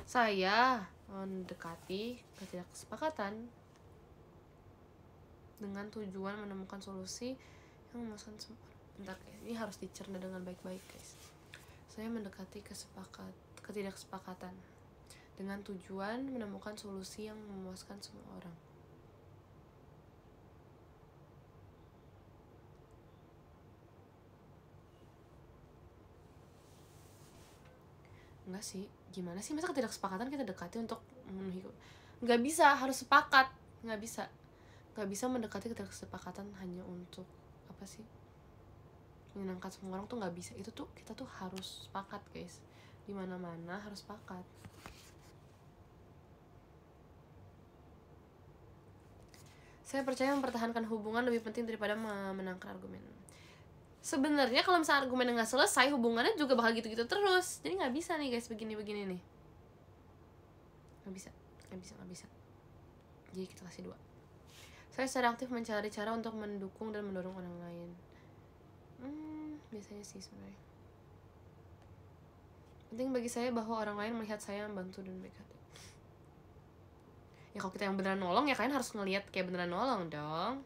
Saya mendekati ketidaksepakatan dengan tujuan menemukan solusi yang memuaskan semua orang. Bentar, ini harus dicerna dengan baik-baik, guys. Saya mendekati ketidaksepakatan dengan tujuan menemukan solusi yang memuaskan semua orang. Enggak sih, gimana sih, masa ketidaksepakatan kita dekati untuk memenuhi? Nggak bisa, harus sepakat. Nggak bisa mendekati ketidaksepakatan hanya untuk apa sih, menyenangkan semua orang tuh nggak bisa. Itu tuh kita tuh harus sepakat, guys. Dimana-mana harus sepakat. Saya percaya mempertahankan hubungan lebih penting daripada memenangkan argumen. Sebenarnya kalau misalnya argumennya nggak selesai, hubungannya juga bakal gitu-gitu terus. Jadi nggak bisa nih, guys, begini-begini nih. Nggak bisa. Jadi kita kasih 2. Saya secara aktif mencari cara untuk mendukung dan mendorong orang lain. Biasanya sih sebenarnya. Penting bagi saya bahwa orang lain melihat saya membantu dan baik hati. Ya kalau kita yang beneran nolong, ya kalian harus ngelihat kayak beneran nolong dong.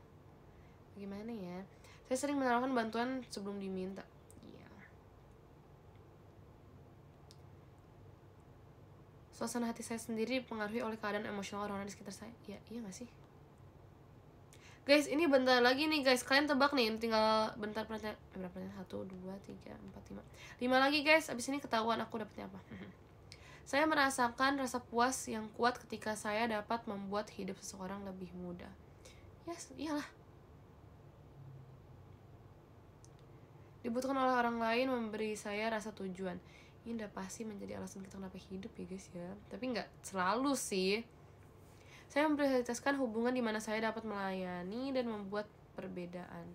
Gimana ya? Saya sering menawarkan bantuan sebelum diminta. Iya. Suasana hati saya sendiri dipengaruhi oleh keadaan emosional orang-orang di sekitar saya. Iya gak sih? Guys, ini bentar lagi nih, guys. Kalian tebak nih, tinggal bentar pertanyaan. Berapa pertanyaan? 1, 2, 3, 4, 5 lagi, guys. Abis ini ketahuan aku dapetnya apa. Saya merasakan rasa puas yang kuat ketika saya dapat membuat hidup seseorang lebih mudah. Yes, iyalah. Dibutuhkan oleh orang lain memberi saya rasa tujuan. Ini udah pasti menjadi alasan kita kenapa hidup ya, guys ya. Tapi nggak selalu sih. Saya memprioritaskan hubungan di mana saya dapat melayani dan membuat perbedaan.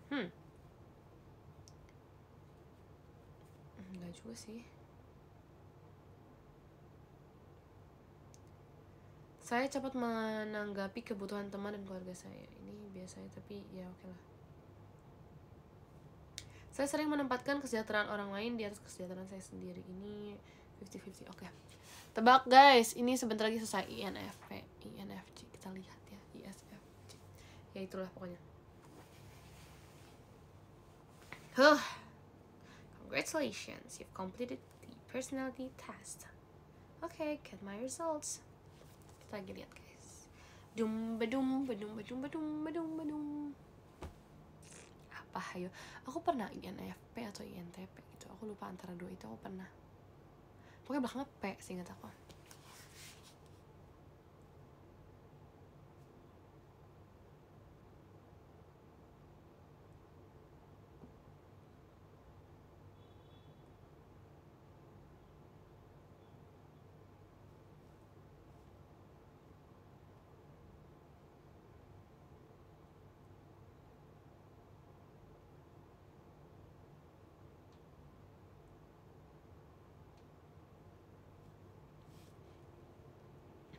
Enggak juga sih. Saya cepat menanggapi kebutuhan teman dan keluarga saya. Ini biasanya, tapi ya oke lah. Saya sering menempatkan kesejahteraan orang lain di atas kesejahteraan saya sendiri. Ini 50-50. Oke. Tebak, guys. Ini sebentar lagi selesai. INFJ. Kita lihat ya. ISFJ. Ya itulah pokoknya. Congratulations. You've completed the personality test. Okay, get my results. Kita lagi lihat, guys. Apa ayo? Aku pernah INFP atau INTP gitu. Aku lupa antara 2 itu. Aku pernah. Pokoknya belakangnya P, seingat aku.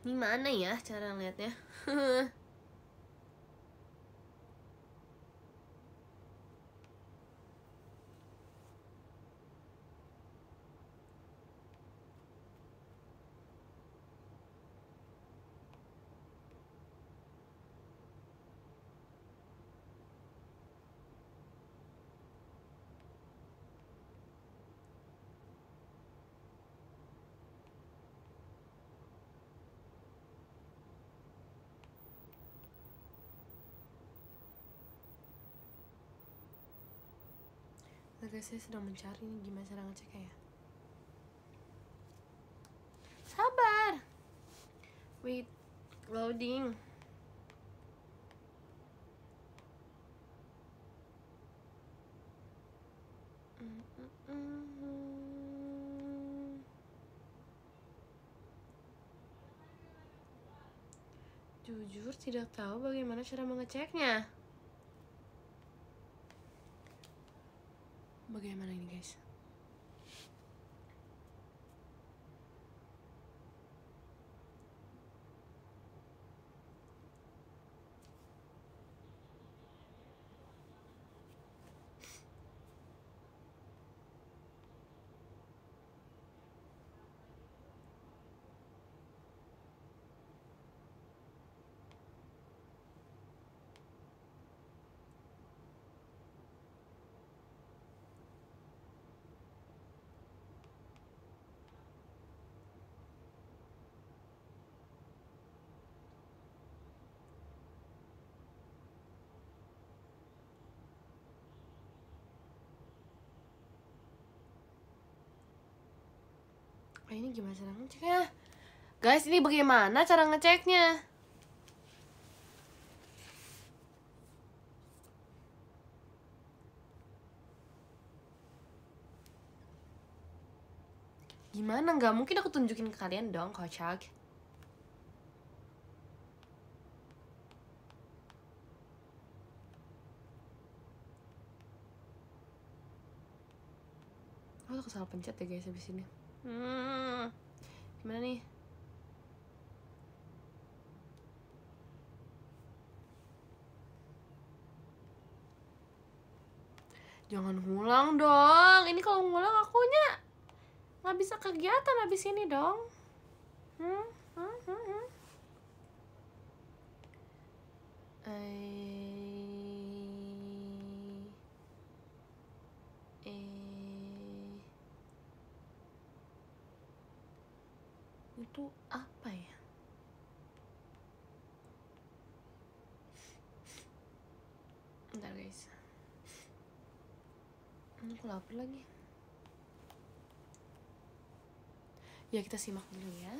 Ini mana ya cara ngeliatnya? Guys, saya sedang mencari nih gimana cara ngeceknya ya. Wait, loading. Jujur tidak tahu bagaimana cara mengeceknya. Bagaimana ini guys? Ini gimana cara ngeceknya? Guys, ini bagaimana cara ngeceknya? Gimana? Nggak mungkin aku tunjukin ke kalian dong, kocak. Aku salah pencet ya guys habis ini. Gimana nih? Jangan ngulang dong. Ini kalau ngulang akunya nggak bisa kegiatan habis ini dong. Itu apa ya? Bentar guys. Aku lapar lagi. Ya kita simak dulu ya.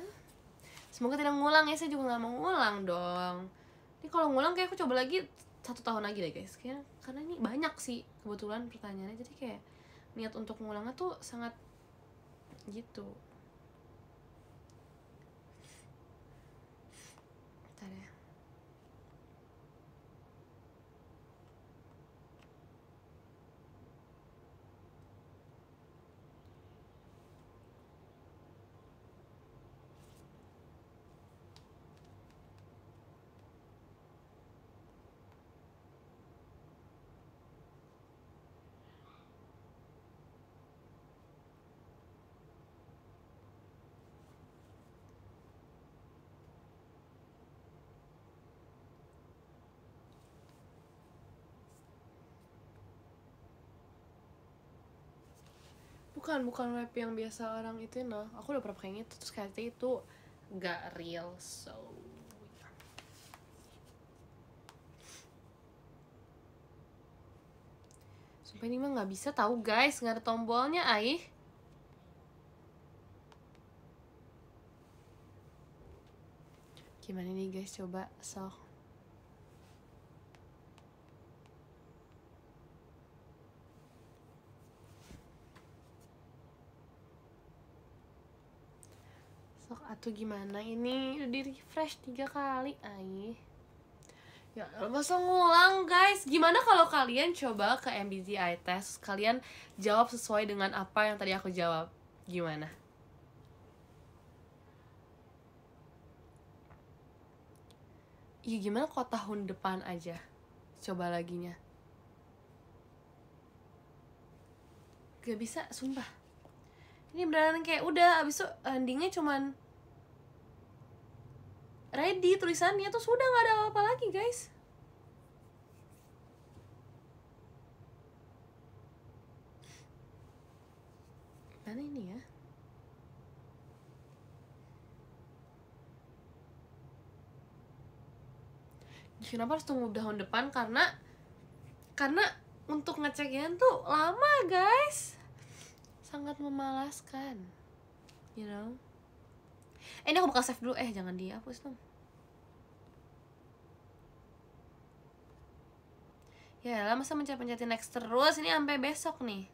Semoga tidak ngulang ya, saya juga nggak mau ngulang dong. Ini kalau ngulang kayak aku coba lagi 1 tahun lagi deh guys. Karena ini banyak sih kebetulan pertanyaannya, jadi kayak niat untuk ngulangnya tuh sangat gitu. Bentar ya. Bukan web yang biasa orang itu nah. Aku udah pernah pakai itu, terus kayaknya itu gak real, so sumpah ini mah gak bisa tahu guys, gak ada tombolnya aih. Gimana nih guys, coba sok. Sok atau gimana ini? Udah di refresh 3 kali aih. Ya masa ngulang guys. Gimana kalau kalian coba ke MBTI test, kalian jawab sesuai dengan apa yang tadi aku jawab? Gimana? Iya gimana kok tahun depan aja? Coba laginya. Gak bisa, sumpah. Ini beneran kayak udah, abis itu endingnya cuman ready tulisannya, tuh sudah gak ada apa-apa lagi guys. Mana ini ya? Kenapa harus tunggu tahun depan? Karena untuk ngeceknya tuh lama guys, sangat memalaskan, you know. Ini aku bakal save dulu. Jangan dihapus dong. Ya lah, masa mencet-mencetin next terus. Ini sampai besok nih.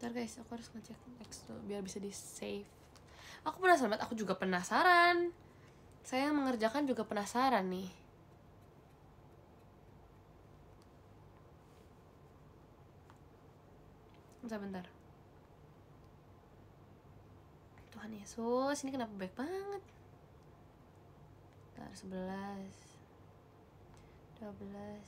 Ntar guys, aku harus ngecek next dulu biar bisa di save. Aku penasaran banget, aku juga penasaran. Saya yang mengerjakan juga penasaran nih. Bentar. Tuhan Yesus, ini kenapa baik banget. Bentar, 11 12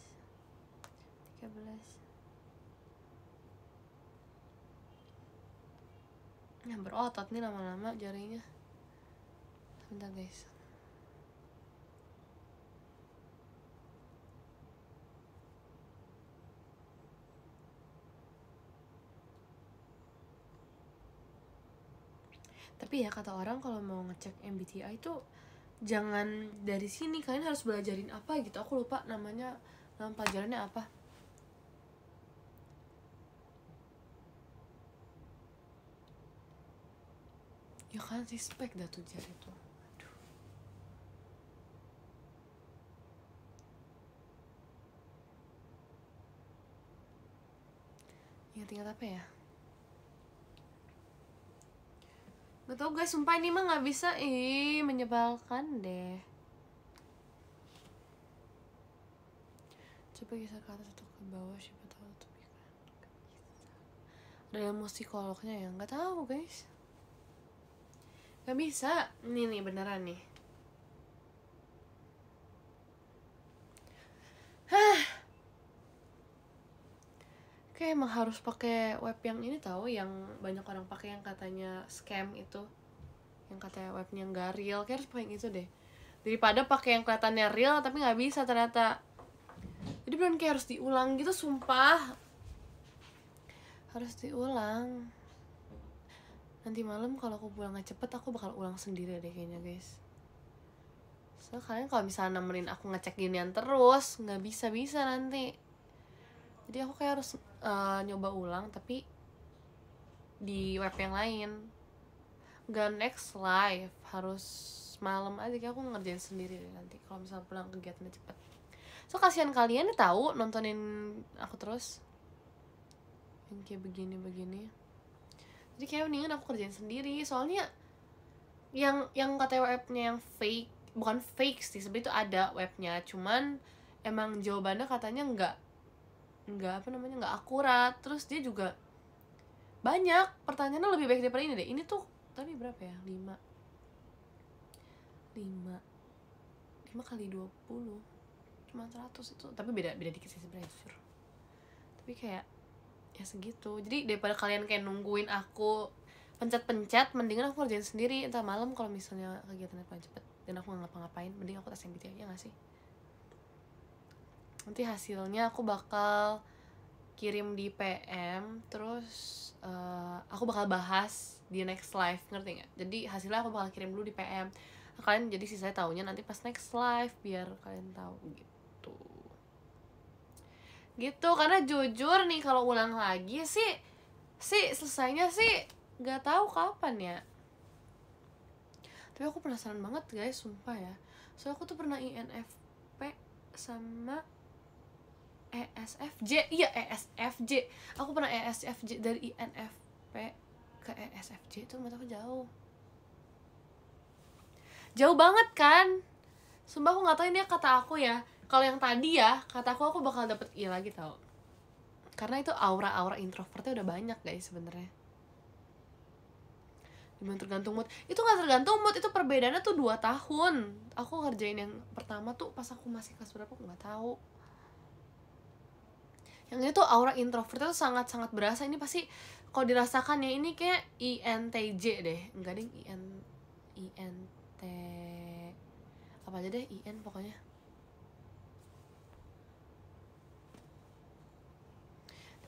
13. Yang berotot nih lama-lama jarinya. Bentar guys. Tapi ya kata orang kalau mau ngecek MBTI itu jangan dari sini, kalian harus belajarin apa gitu. Aku lupa nama pelajarannya apa. Ya kan si spek dah tuh jari tuh. Aduh. Ingat-ingat apa ya? Gak tau guys, sumpah ini mah gak bisa. Menyebalkan deh. Coba geser ke atas atau ke bawah, siapa tahu tuh bisa. Ada ilmu psikolognya ya? Gak tahu guys. Gak bisa. Ini nih beneran nih. Kayak emang harus pakai web yang ini tahu, yang banyak orang pakai yang katanya scam itu, yang katanya webnya nggak real. Kayak harus pakai yang itu deh, daripada pakai yang kelihatannya real tapi nggak bisa ternyata. Jadi beneran kayak harus diulang gitu, sumpah harus diulang. Nanti malam kalau aku pulang nggak cepet, aku bakal ulang sendiri deh kayaknya guys. So kalian kalau misalnya nemenin aku ngecek ginian terus nggak bisa nanti. Jadi aku kayak harus nyoba ulang tapi di web yang lain. Gak next live, harus malam aja. Kayak aku ngerjain sendiri deh nanti kalau misalnya pulang kegiatannya cepet. So kasihan kalian nih tahu nontonin aku terus yang kayak begini. Jadi kayak mendingan aku kerjain sendiri. Soalnya yang kata webnya yang fake, bukan fake sih sebenarnya, itu ada webnya, cuman emang jawabannya katanya nggak nggak akurat. Terus dia juga banyak pertanyaannya, lebih baik daripada ini deh. Ini tuh tadi berapa ya, 5 kali 20 cuma 100 itu, tapi beda dikit sih sebenarnya jujur. Tapi kayak ya segitu. Jadi daripada kalian kayak nungguin aku pencet mendingan aku kerjain sendiri. Entar malam kalau misalnya kegiatannya paling cepet dan aku nggak ngapa-ngapain, mending aku tes MBTI, ya nggak sih? Nanti hasilnya aku bakal kirim di PM, terus aku bakal bahas di next live, ngerti nggak? Jadi hasilnya aku bakal kirim dulu di PM. Kalian jadi sih saya taunya nanti pas next live biar kalian tahu gitu. Karena jujur nih kalau ulang lagi sih selesainya sih nggak tahu kapan ya. Tapi aku penasaran banget guys, sumpah ya. Soalnya aku tuh pernah INFP sama ESFJ. Iya, ESFJ. Aku pernah ESFJ, dari INFP ke ESFJ itu menurut aku jauh banget kan. Sumpah aku nggak tahu ini kata aku ya. Kalau yang tadi ya, kata aku bakal dapet I lagi tau. Karena itu aura introvertnya udah banyak guys sebenarnya. Gimana tergantung mood? Itu nggak tergantung mood, itu perbedaannya tuh 2 tahun. Aku ngerjain yang pertama tuh pas aku masih kelas berapa aku nggak tahu. Yang itu aura introvertnya tuh sangat berasa. Ini pasti kalau dirasakan ya, ini kayak INTJ deh. Enggak deh, INT apa aja deh, IN pokoknya.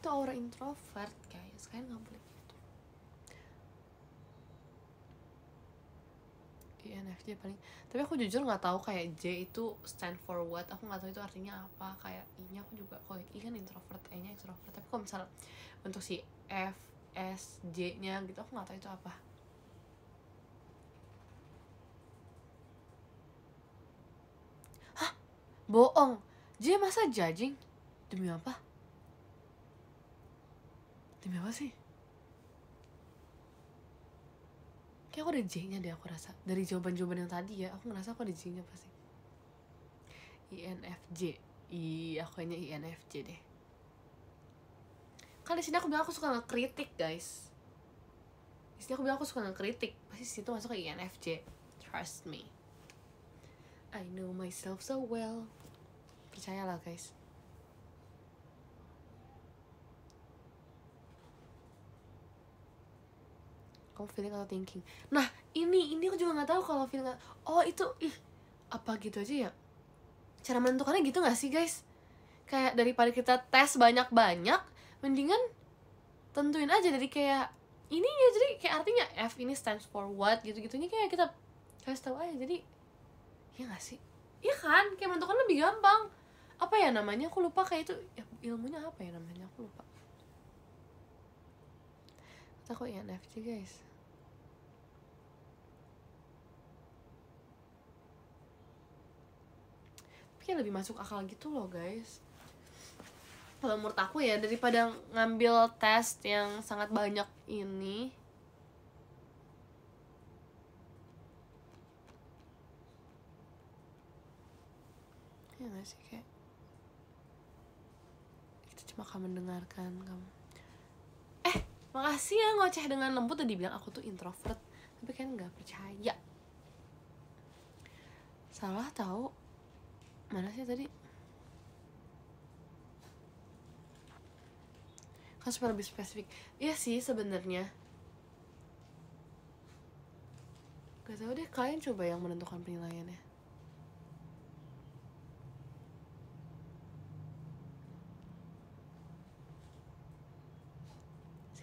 Itu aura introvert guys, kalian nggak boleh gitu. INFJ paling. Tapi aku jujur nggak tahu kayak J itu stand for what. Aku nggak tahu itu artinya apa. Kayak I-nya aku juga, kalau I kan introvert, E-nya extrovert. Tapi kalau misalnya untuk si F, S, J-nya gitu aku nggak tahu itu apa. Bohong. J masa judging? Demi apa? Demi apa sih? Kayak aku ada J-nya deh aku rasa. Dari jawaban-jawaban yang tadi ya, aku ngerasa aku ada J-nya pasti. INFJ. Iya, aku kayaknya INFJ deh. Kan di sini aku bilang aku suka ngekritik, guys. Di sini aku bilang aku suka ngekritik. Pasti situ masuk ke INFJ. Trust me. I know myself so well. Percayalah, guys. Kamu feeling atau thinking? Nah, ini aku juga nggak tahu kalau feeling. Oh, itu apa gitu aja ya? Cara menentukannya gitu nggak sih, guys? Kayak daripada kita tes banyak-banyak, mendingan tentuin aja. Jadi kayak ini ya, jadi kayak artinya F ini stands for what gitu-gitunya kayak kita kasih tahu aja. Jadi ya nggak sih? Iya kan? Kayak menentukan lebih gampang. Apa ya namanya? Aku lupa kayak itu ilmunya apa ya namanya? Aku lupa. Aku INFJ, guys. Kayak lebih masuk akal gitu loh, guys. Kalau menurut aku ya, daripada ngambil tes yang sangat banyak ini, ya gak sih, kayak kita cuma akan mendengarkan kamu. Makasih ya ngoceh dengan lembut. Tadi bilang aku tuh introvert, tapi kan gak percaya. Salah tahu. Mana sih tadi? Kan supaya lebih spesifik. Iya sih sebenarnya. Gak tau deh, kalian coba yang menentukan penilaiannya.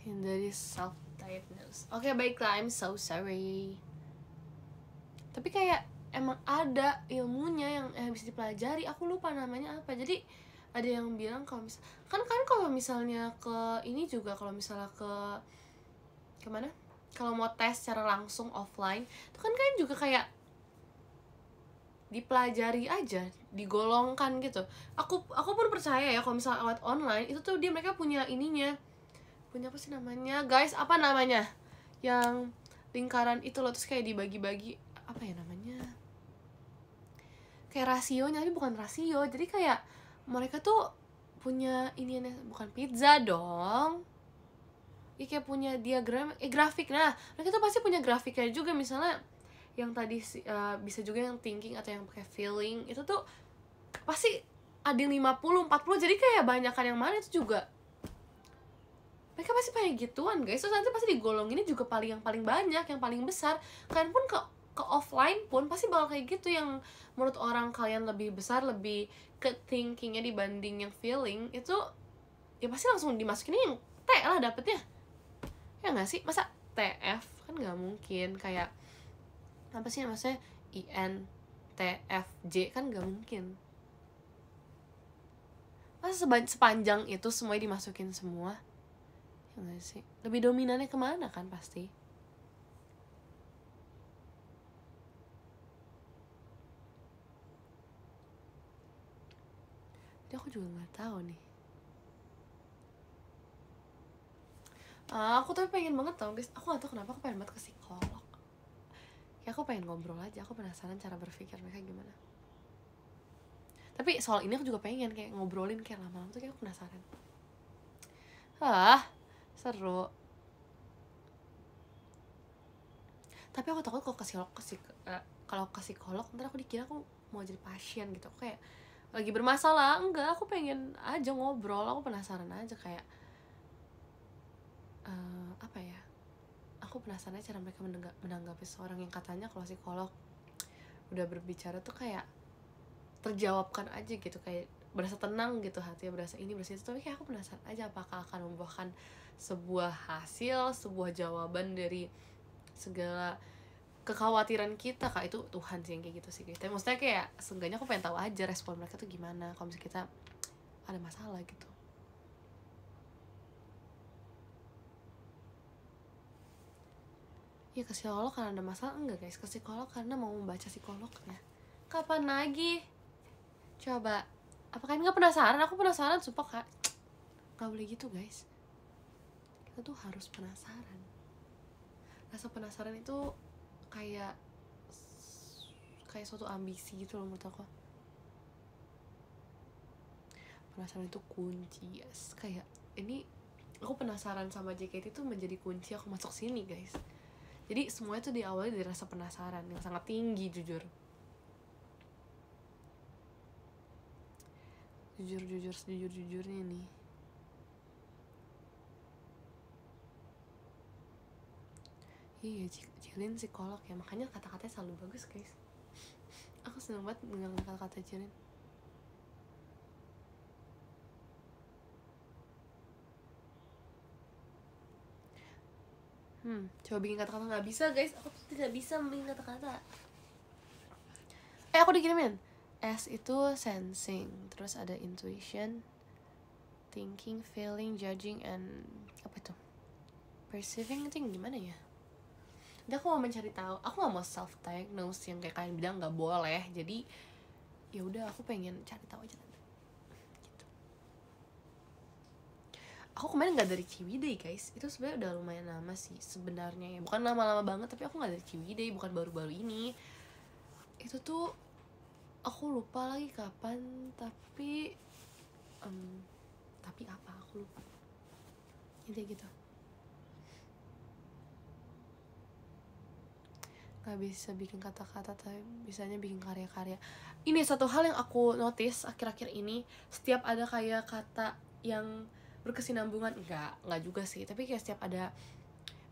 Hindari self-diagnose. Oke, baiklah, I'm so sorry. Tapi kayak emang ada ilmunya yang bisa dipelajari. Aku lupa namanya apa. Jadi ada yang bilang kalau kalau misalnya ke ini juga, kalau misalnya kemana? Kalau mau tes secara langsung offline, itu kan kalian juga kayak dipelajari aja, digolongkan gitu. Aku pun percaya ya kalau misalnya lewat online itu tuh mereka punya ininya. Punya apa sih namanya? Guys, apa namanya? Yang lingkaran itu loh, terus kayak dibagi-bagi, apa ya namanya? Kayak rasionya, tapi bukan rasio. Jadi kayak mereka tuh punya ini, bukan pizza dong. Ya kayak punya diagram, grafik. Nah, mereka tuh pasti punya grafiknya juga. Misalnya yang tadi bisa juga yang thinking atau yang pakai feeling, itu tuh pasti ada yang 50, 40. Jadi kayak banyakan yang mana itu juga. Mereka pasti pakai gituan, guys. Terus nanti pasti digolonginnya juga yang paling banyak, yang paling besar. Kalian pun ke offline pun pasti bakal kayak gitu. Yang menurut orang kalian lebih besar, lebih ke thinkingnya dibanding yang feeling, itu ya pasti langsung dimasukin yang T lah dapetnya. Ya nggak sih? Masa TF? Kan nggak mungkin. Kayak apa sih maksudnya INTFJ, kan nggak mungkin. Masa sepanjang itu semuanya dimasukin semua? Ya nggak sih? Lebih dominannya kemana kan pasti. Jadi aku juga nggak tahu nih. Aku tapi pengen banget tau, guys. Aku gak tau kenapa aku pengen banget ke psikolog. Ya aku pengen ngobrol aja. Aku penasaran cara berpikir mereka gimana. Tapi soal ini aku juga pengen kayak ngobrolin kayak lama-lama tuh, kayak aku penasaran. Seru. Tapi aku takut kalau ke psikolog ntar aku dikira aku mau jadi pasien gitu. Aku kayak lagi bermasalah. Enggak, aku pengen aja ngobrol. Aku penasaran aja kayak apa ya, aku penasaran cara mereka menanggapi seorang yang katanya kalau psikolog udah berbicara tuh kayak terjawabkan aja gitu, kayak berasa tenang gitu hatinya, berasa ini berasa itu. Tapi kayak aku penasaran aja apakah akan membuahkan sebuah hasil, sebuah jawaban dari segala kekhawatiran kita. Kak, itu Tuhan sih yang kayak gitu sih. Tapi maksudnya kayak seenggaknya aku pengen tahu aja respon mereka tuh gimana kalau misalnya kita ada masalah gitu. Ya ke psikolog karena ada masalah? Enggak, guys. Ke psikolog karena mau membaca psikolognya. Kapan lagi? Coba, apa kalian nggak penasaran? Aku penasaran, sumpah kak. Nggak boleh gitu guys. Kita tuh harus penasaran. Rasa penasaran itu kayak suatu ambisi gitu loh menurut aku. Penasaran itu kunci, yes. Kayak ini aku penasaran sama JKT itu menjadi kunci aku masuk sini guys. Jadi semuanya tuh diawali dari rasa penasaran yang sangat tinggi, jujur sejujurnya nih. Iya, Jilin psikolog ya, makanya kata-katanya selalu bagus guys. Aku seneng banget dengar kata-kata Jilin. Coba bikin kata-kata. Nggak bisa guys, aku tuh tidak bisa bikin kata-kata. Aku dikirimin. S itu sensing, terus ada intuition, thinking, feeling, judging, and apa itu? Perceiving itu yang gimana ya? Jadi aku mau mencari tahu. Aku nggak mau self diagnose yang kayak kalian bilang nggak boleh. Jadi ya udah, aku pengen cari tahu aja gitu. Aku kemarin nggak dari Ciwidey guys. Itu sebenarnya udah lumayan lama sih sebenarnya ya. Bukan lama-lama banget, tapi aku nggak dari Ciwidey, bukan baru-baru ini. Itu tuh aku lupa lagi kapan, tapi apa aku lupa. Intinya gitu. Gak bisa bikin kata-kata, tapi bisanya bikin karya-karya. Ini satu hal yang aku notice akhir-akhir ini, setiap ada kayak kata yang berkesinambungan, enggak juga sih, tapi kayak setiap ada,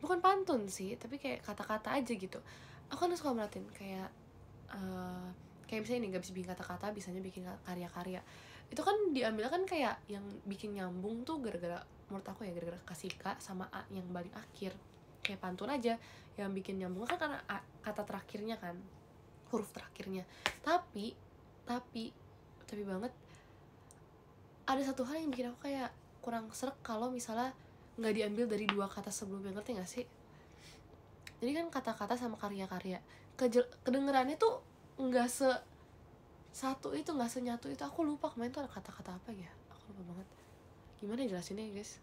bukan pantun sih, tapi kayak kata-kata aja gitu. Aku kan suka merhatiin kayak kayak misalnya ini gak bisa bikin kata-kata, bisanya bikin karya-karya. Itu kan diambil kan kayak yang bikin nyambung tuh gara-gara, menurut aku ya, gara-gara kasih K sama A yang paling akhir. Kayak pantun aja yang bikin nyambung kan karena A, kata terakhirnya kan, huruf terakhirnya. Tapi banget ada satu hal yang bikin aku kayak kurang srek kalau misalnya nggak diambil dari dua kata sebelumnya, ngerti nggak sih? Jadi kan kata-kata sama karya-karya kedengerannya tuh nggak satu itu, nggak senyatu itu. Aku lupa kemarin tuh ada kata-kata apa ya, aku lupa banget. Gimana jelasinnya ya guys?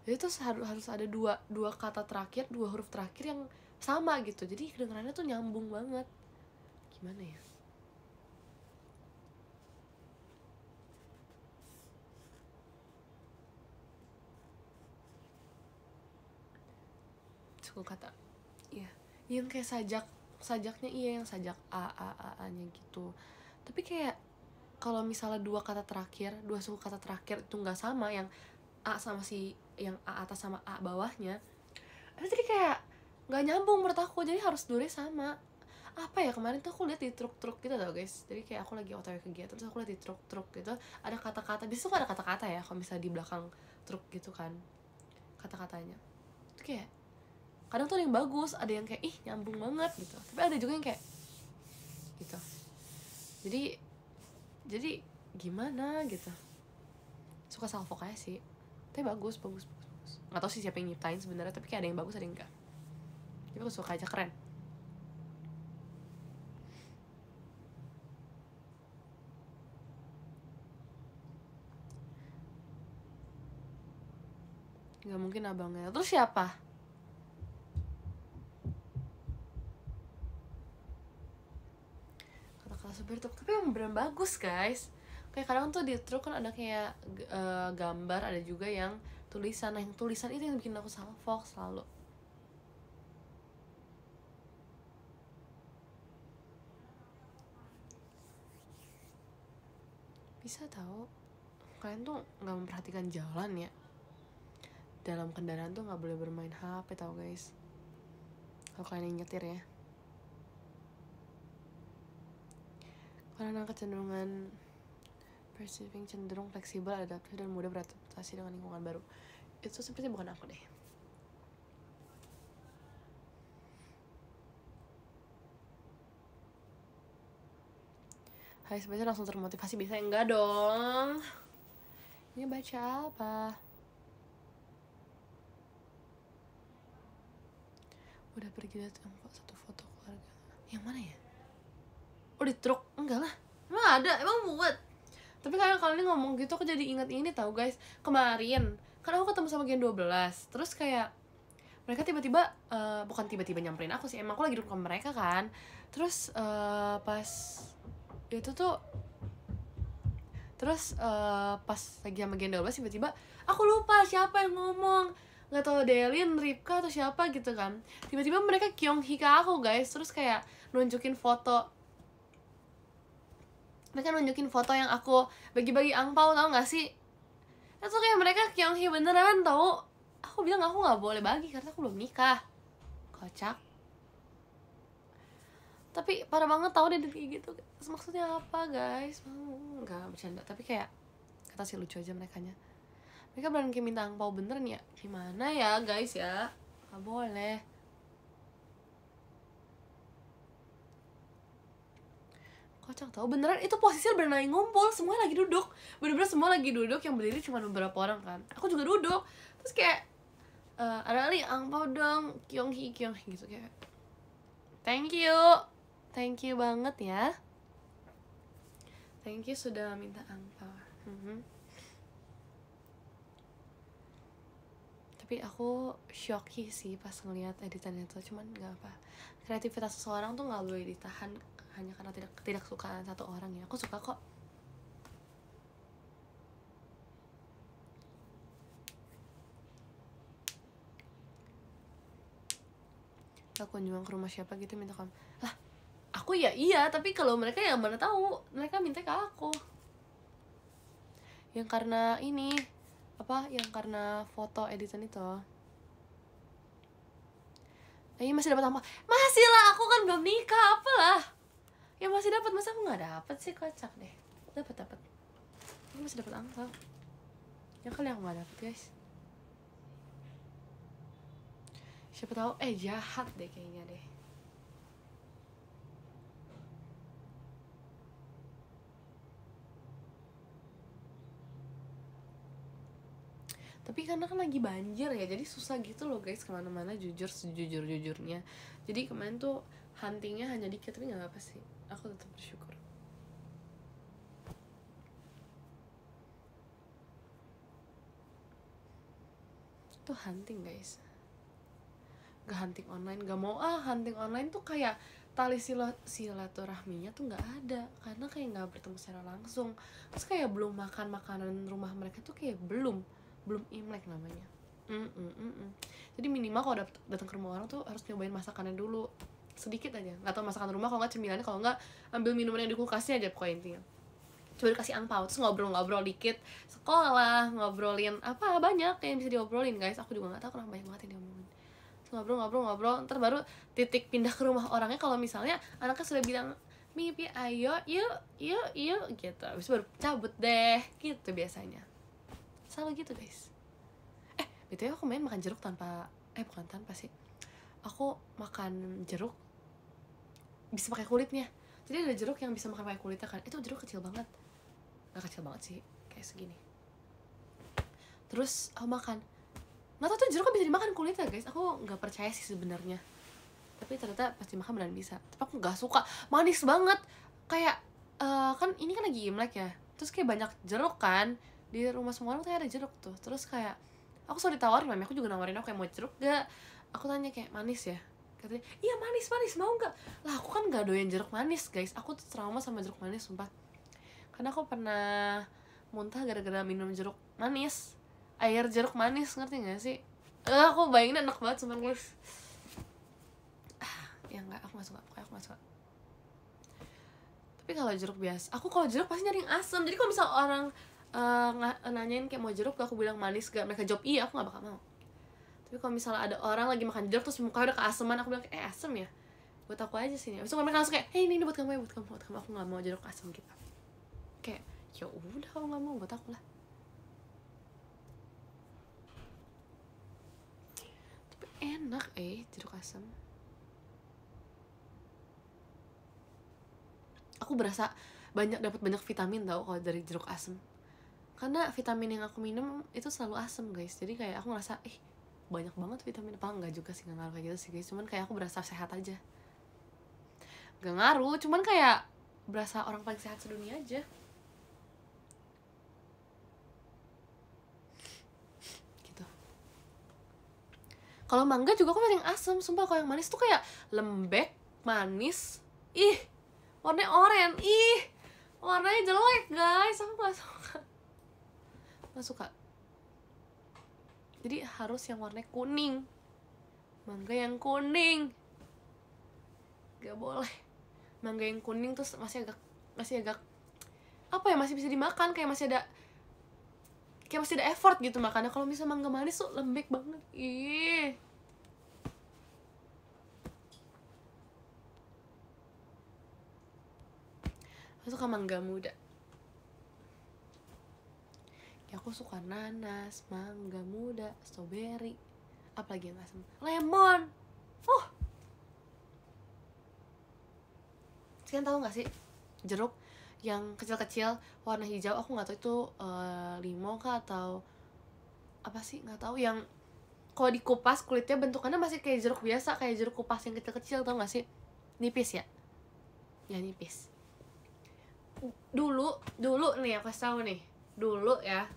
Jadi tuh harus ada dua kata terakhir, dua huruf terakhir yang sama gitu, jadi kedengarannya tuh nyambung banget. Gimana ya? Suku kata, iya, yang kayak sajaknya, iya yang sajak a nya gitu. Tapi kayak kalau misalnya dua suku kata terakhir itu nggak sama, yang A sama si yang A atas sama A bawahnya, jadi kayak nggak nyambung menurut aku. Jadi harus dua sama. Apa ya, kemarin tuh aku lihat di truk gitu tau guys. Jadi kayak aku lagi otw kegiatan, terus aku lihat di truk gitu ada kata-kata. Biasanya tuh ada kata-kata ya kalau misalnya di belakang truk gitu kan, kata-katanya itu kayak kadang tuh ada yang bagus, ada yang kayak ih nyambung banget gitu, tapi ada juga yang kayak gitu. Jadi gimana gitu, suka salfok aja sih. Tapi bagus. Nggak tahu sih siapa yang nyiptain sebenarnya, tapi kayak ada yang bagus, ada yang enggak. Tapi aku suka aja, keren. Nggak mungkin abangnya. Terus siapa? Kata-kata super itu, tapi emang beneran bagus guys. Kayak kadang tuh di truk kan ada kayak gambar, ada juga yang tulisan. Nah yang tulisan itu yang bikin aku salfok selalu. Bisa tahu, kalian tuh nggak memperhatikan jalan ya. Dalam kendaraan tuh nggak boleh bermain HP tau guys, kalau kalian yang nyetir ya. Karena kecenderungan perceiving cenderung fleksibel, adaptif, dan mudah beradaptasi dengan lingkungan baru. Itu sepertinya bukan aku deh. Hai, sebenarnya langsung termotivasi bisa? Enggak dong. Ini baca apa? Udah pergi lihat satu foto keluarga. Yang mana ya? Oh di truk? Enggak lah. Emang ada, emang buat. Tapi kayak kalian ngomong gitu aku jadi ingat ini tahu guys. Kemarin kan aku ketemu sama Gen 12. Terus kayak mereka tiba-tiba bukan tiba-tiba nyamperin aku sih, emang aku lagi duduk sama mereka kan. Terus pas itu tuh pas lagi sama Gen 12 tiba-tiba aku lupa siapa yang ngomong, nggak tahu Delin, Ripka atau siapa gitu kan. Tiba-tiba mereka kyonghi ke aku guys. Terus kayak nunjukin foto, mereka nunjukin foto yang aku bagi-bagi angpau, tau gak sih? Itu kayak mereka kyonghi beneran tau. Aku bilang aku nggak boleh bagi karena aku belum nikah. Kocak. Tapi parah banget tau dia kayak gitu. Maksudnya apa guys? Nggak bercanda, tapi kayak kata sih lucu aja merekanya. Mereka berani kayak minta angpau beneran ya? Gimana ya guys ya? Nggak boleh. Kocak tau, beneran itu posisinya beneran lagi ngumpul, semua lagi duduk, bener-bener semua lagi duduk, yang berdiri cuma beberapa orang kan, aku juga duduk. Terus kayak ada kali angpau dong, kyonghi gitu kayak thank you banget ya, thank you sudah minta angpau. Tapi aku shocky sih pas ngeliat editan itu, cuman nggak apa, kreativitas seseorang tuh nggak boleh ditahan hanya karena tidak sukaan satu orang ya. Aku suka kok. Aku kunjungan ke rumah siapa gitu minta kamu lah, aku ya iya, tapi kalau mereka yang mana tahu mereka minta ke aku. Yang karena ini apa, yang karena foto editan itu. Masih dapat apa? Masih lah, aku kan belum nikah, apalah. Ya masih dapat, masa aku nggak dapat sih, kocak deh. Dapat. Ini masih dapat angpau. Ya kali aku nggak dapat guys. Siapa tahu jahat deh kayaknya deh. Tapi karena kan lagi banjir ya, jadi susah gitu loh guys kemana-mana, jujur sejujur-jujurnya. Jadi kemarin tuh huntingnya hanya dikit, tapi nggak apa sih, aku tetap bersyukur. Tuh hunting guys, gak hunting online, gak mau hunting online tuh kayak tali silaturahminya tuh nggak ada, karena kayak nggak bertemu secara langsung. Terus kayak belum makan makanan rumah mereka tuh kayak belum Imlek namanya. Jadi minimal kalau datang ke rumah orang tuh harus nyobain masakannya dulu sedikit aja, nggak tahu masakan rumah, kalau nggak cemilannya, kalau nggak ambil minuman yang di kulkasnya aja pokoknya intinya. Coba dikasih angpau, terus ngobrol dikit sekolah, ngobrolin apa banyak yang bisa diobrolin guys. Aku juga nggak tahu kenapa banyak banget yang diomongin. Terus ngobrol ntar baru titik pindah ke rumah orangnya kalau misalnya anaknya sudah bilang Mipi ayo yuk gitu, habis baru cabut deh gitu biasanya, selalu gitu guys. BTW aku makan jeruk tanpa bukan tanpa sih, aku makan jeruk bisa pakai kulitnya. Jadi ada jeruk yang bisa makan pakai kulitnya kan, itu jeruk kecil banget, nggak kecil banget sih, kayak segini. Terus aku makan, nggak tahu tuh jeruk kan bisa dimakan kulitnya guys. Aku nggak percaya sih sebenarnya, tapi ternyata pasti makan beneran bisa. Tapi aku nggak suka, manis banget. Kayak kan ini kan lagi Imlek ya, terus kayak banyak jeruk kan di rumah semua orang tuh ada jeruk tuh. Terus kayak aku selalu ditawarin, mami aku juga nawarin aku kayak mau jeruk gak. Aku tanya kayak manis ya, katanya iya manis mau nggak. Lah aku kan nggak doyan jeruk manis guys, aku tuh trauma sama jeruk manis sumpah. Karena aku pernah muntah gara-gara minum jeruk manis, air jeruk manis, ngerti gak sih? Aku bayangin enak banget sumpah guys. Ya enggak, aku gak suka, pokoknya aku gak suka. Tapi kalau jeruk biasa, aku kalau jeruk pasti nyari yang asam. Jadi kalau misal orang nanyain kayak mau jeruk gak, aku bilang manis gak, mereka jawab iya, aku gak bakal mau. Tapi kalau misalnya ada orang lagi makan jeruk terus mukanya udah keaseman, aku bilang asem ya, buat aku aja sih. Abis itu mereka langsung kayak ini buat kamu ya, buat kamu. Aku gak mau jeruk asam gitu. Kayak ya udah kalau gak mau, buat aku lah. Tapi enak jeruk asam. Aku berasa dapat banyak vitamin tau kalau dari jeruk asam. Karena vitamin yang aku minum itu selalu asam guys. Jadi kayak aku ngerasa banyak banget vitamin. Apa enggak juga sih, nggak ngaruh kayak gitu sih guys. Cuman kayak aku berasa sehat aja. Gak ngaruh, cuman kayak berasa orang paling sehat sedunia aja. Gitu. Kalau mangga juga aku paling asem, sumpah. Kalau yang manis tuh kayak lembek, manis. Ih, warnanya oranye. Ih, warnanya jelek guys, aku gak suka. Gak suka. Jadi harus yang warnanya kuning. Mangga yang kuning. Gak boleh. Mangga yang kuning tuh masih agak apa ya, masih bisa dimakan, kayak masih ada effort gitu makannya. Kalau misalnya mangga manis tuh lembek banget. Ih. Aku suka mangga muda. Ya aku suka nanas, mangga muda, strawberry, apalagi yang asam, lemon. Kalian tahu nggak sih jeruk yang kecil-kecil warna hijau? Aku nggak tahu itu limau kah atau apa sih, nggak tahu. Yang kalau dikupas kulitnya bentukannya masih kayak jeruk biasa, kayak jeruk kupas yang kecil-kecil, tau nggak sih? Nipis ya, ya nipis. Dulu nih aku tahu nih, dulu ya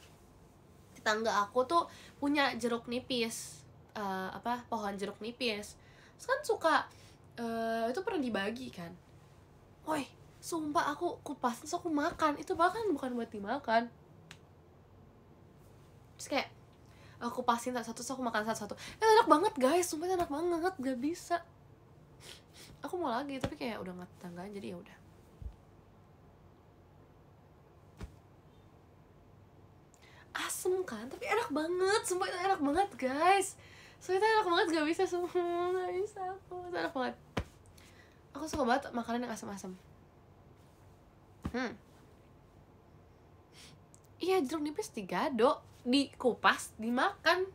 tetangga aku tuh punya jeruk nipis, pohon jeruk nipis. Terus kan suka itu pernah dibagi kan. Woi, sumpah aku kupas terus aku makan. Itu bahkan bukan buat dimakan. Terus kayak aku kupasin satu-satu, terus aku makan satu-satu. Enak banget guys, sumpah enak banget, gak bisa. Aku mau lagi tapi kayak udah nggak tetanggaan, jadi ya udah. Asem kan, tapi enak banget, sumpah itu enak banget guys. Sumpah itu enak banget, gak bisa semua, gak bisa aku. Itu enak banget. Aku suka banget makanan yang asam-asam. Iya, jeruk nipis digado, dikupas, dimakan.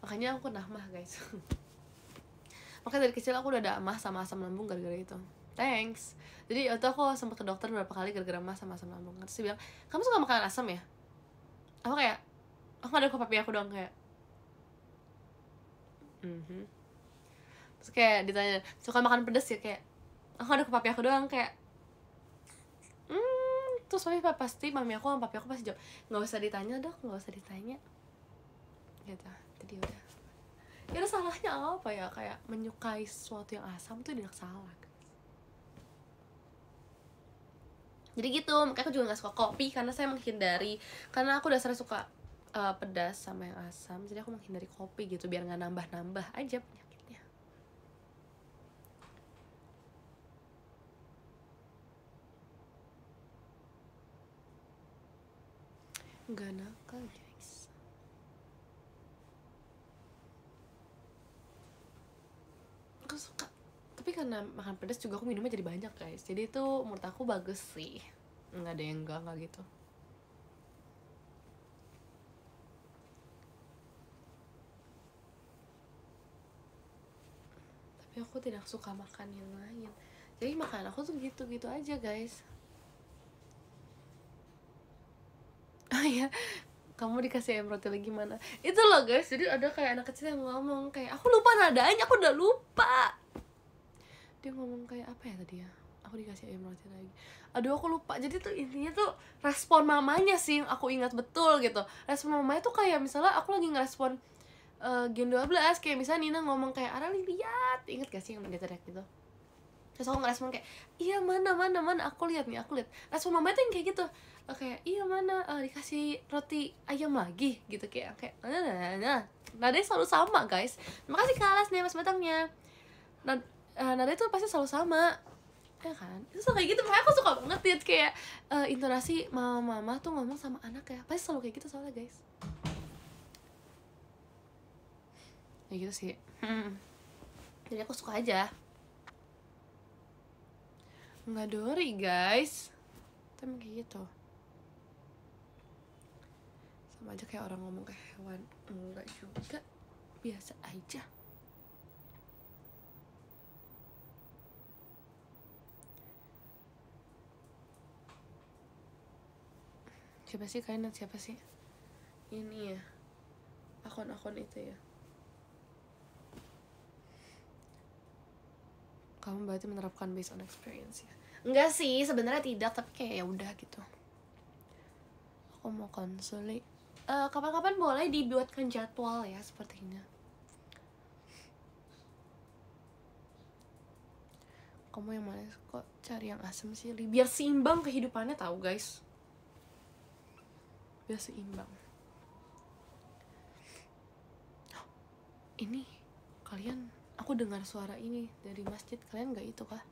Makanya aku kena mah guys. Makanya dari kecil aku udah ada mah sama asam lambung gara-gara itu. Thanks. Jadi waktu aku sempat ke dokter beberapa kali gara-gara mah sama asam lambung. Terus dia bilang, kamu suka makanan asam ya? Aku kayak, aku ada ke papi aku doang kayak Terus kayak ditanya, suka makan pedas ya? Kayak, aku ada ke papi aku doang kayak terus pasti mami aku sama papi aku pasti jawab, nggak usah ditanya dok, nggak usah ditanya gitu. Jadi udah, ya udah, salahnya apa ya, kayak menyukai sesuatu yang asam tuh tidak salah. Jadi gitu, makanya aku juga gak suka kopi karena saya menghindari, karena aku dasarnya suka pedas sama yang asam, jadi aku menghindari kopi gitu biar gak nambah-nambah aja penyakitnya. Gak nakal guys. Aku suka, tapi karena makan pedas juga aku minumnya jadi banyak guys, jadi itu menurut aku bagus sih. Nggak ada yang enggak gitu. Tapi aku tidak suka makan yang lain, jadi makan aku tuh gitu-gitu aja guys. Oh iya, kamu dikasih ayam roti lagi gimana? Itu loh guys, jadi ada kayak anak kecil yang ngomong kayak, aku lupa nadanya, aku udah lupa. Dia ngomong kayak apa ya tadi ya? Aku dikasih ayam roti lagi. Aduh aku lupa. Jadi tuh intinya tuh respon mamanya sih yang aku ingat betul gitu. Respon mamanya tuh kayak misalnya aku lagi ngerespon Gen 12, kayak misalnya Nina ngomong kayak, Arali lihat, inget gak sih yang dia teriak gitu? Terus aku ngerespon kayak, iya mana, aku lihat nih, aku lihat. Respon mamanya tuh yang kayak gitu, kayak iya mana, dikasih roti ayam lagi gitu, kayak nah nadanya selalu sama guys. Makasih kelas nih mas batangnya. Nada itu pasti selalu sama, ya kan? Itu kayak gitu, makanya aku suka banget liat kayak intonasi mama tuh ngomong sama anak ya, pasti selalu kayak gitu soalnya guys. Kayak gitu sih. Jadi aku suka aja. Nggak dori guys, tapi kayak gitu. Sama aja kayak orang ngomong kayak hewan. Enggak juga, biasa aja. Siapa sih kalian, siapa sih? Ini ya, akun-akun itu ya. kamu berarti menerapkan based on experience ya. Enggak sih sebenarnya tidak, tapi kayak ya udah gitu. Aku mau konseling, kapan-kapan boleh dibuatkan jadwal ya sepertinya. Kamu yang manis kok cari yang asem sih, biar seimbang kehidupannya tahu guys, biar seimbang. Ini kalian, aku dengar suara ini dari masjid, kalian nggak itu kah?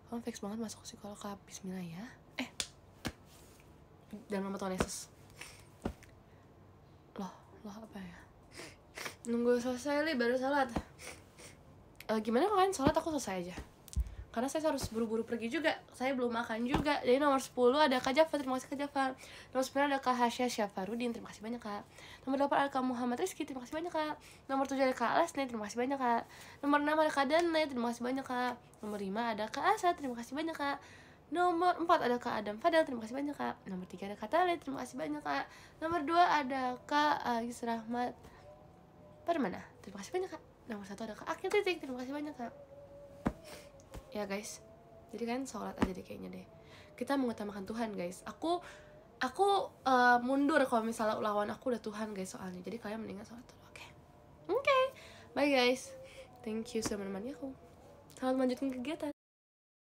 Kamu fix banget masuk psikolog, Kak. Bismillah ya. Dalam nama Tuhan Yesus. Loh apa ya? Nunggu selesai li baru salat. Gimana kalian salat, aku selesai aja. Karena saya harus buru-buru pergi juga. Saya belum makan juga. Jadi nomor 10 ada Kak Jafar, terima kasih Kak Jafar. Nomor 9 ada Kak Hasya Syafarudin, terima kasih banyak Kak. Nomor 8 ada Kak Muhammad Rizky, terima kasih banyak Kak. Nomor 7 ada Kak Leslie, terima kasih banyak Kak. Nomor 6 ada Kak Danle, terima kasih banyak Kak. Nomor 5 ada Kak Asa, terima kasih banyak Kak. Nomor 4 ada Kak Adam Fadal, terima kasih banyak Kak. Nomor 3 ada Kak Tale, terima kasih banyak Kak. Nomor 2 ada Kak Agis Rahmat Permana, terima kasih banyak Kak. Nomor 1 ada Kak Akil Titik, terima kasih banyak Kak. Ya guys, jadi kan sholat aja deh kayaknya deh. Kita mengutamakan Tuhan guys. Aku mundur kalau misalnya lawan aku udah Tuhan guys soalnya. Jadi kalian mendingan sholat dulu, oke? Bye guys, thank you sudah menemani aku. Selamat melanjutkan kegiatan.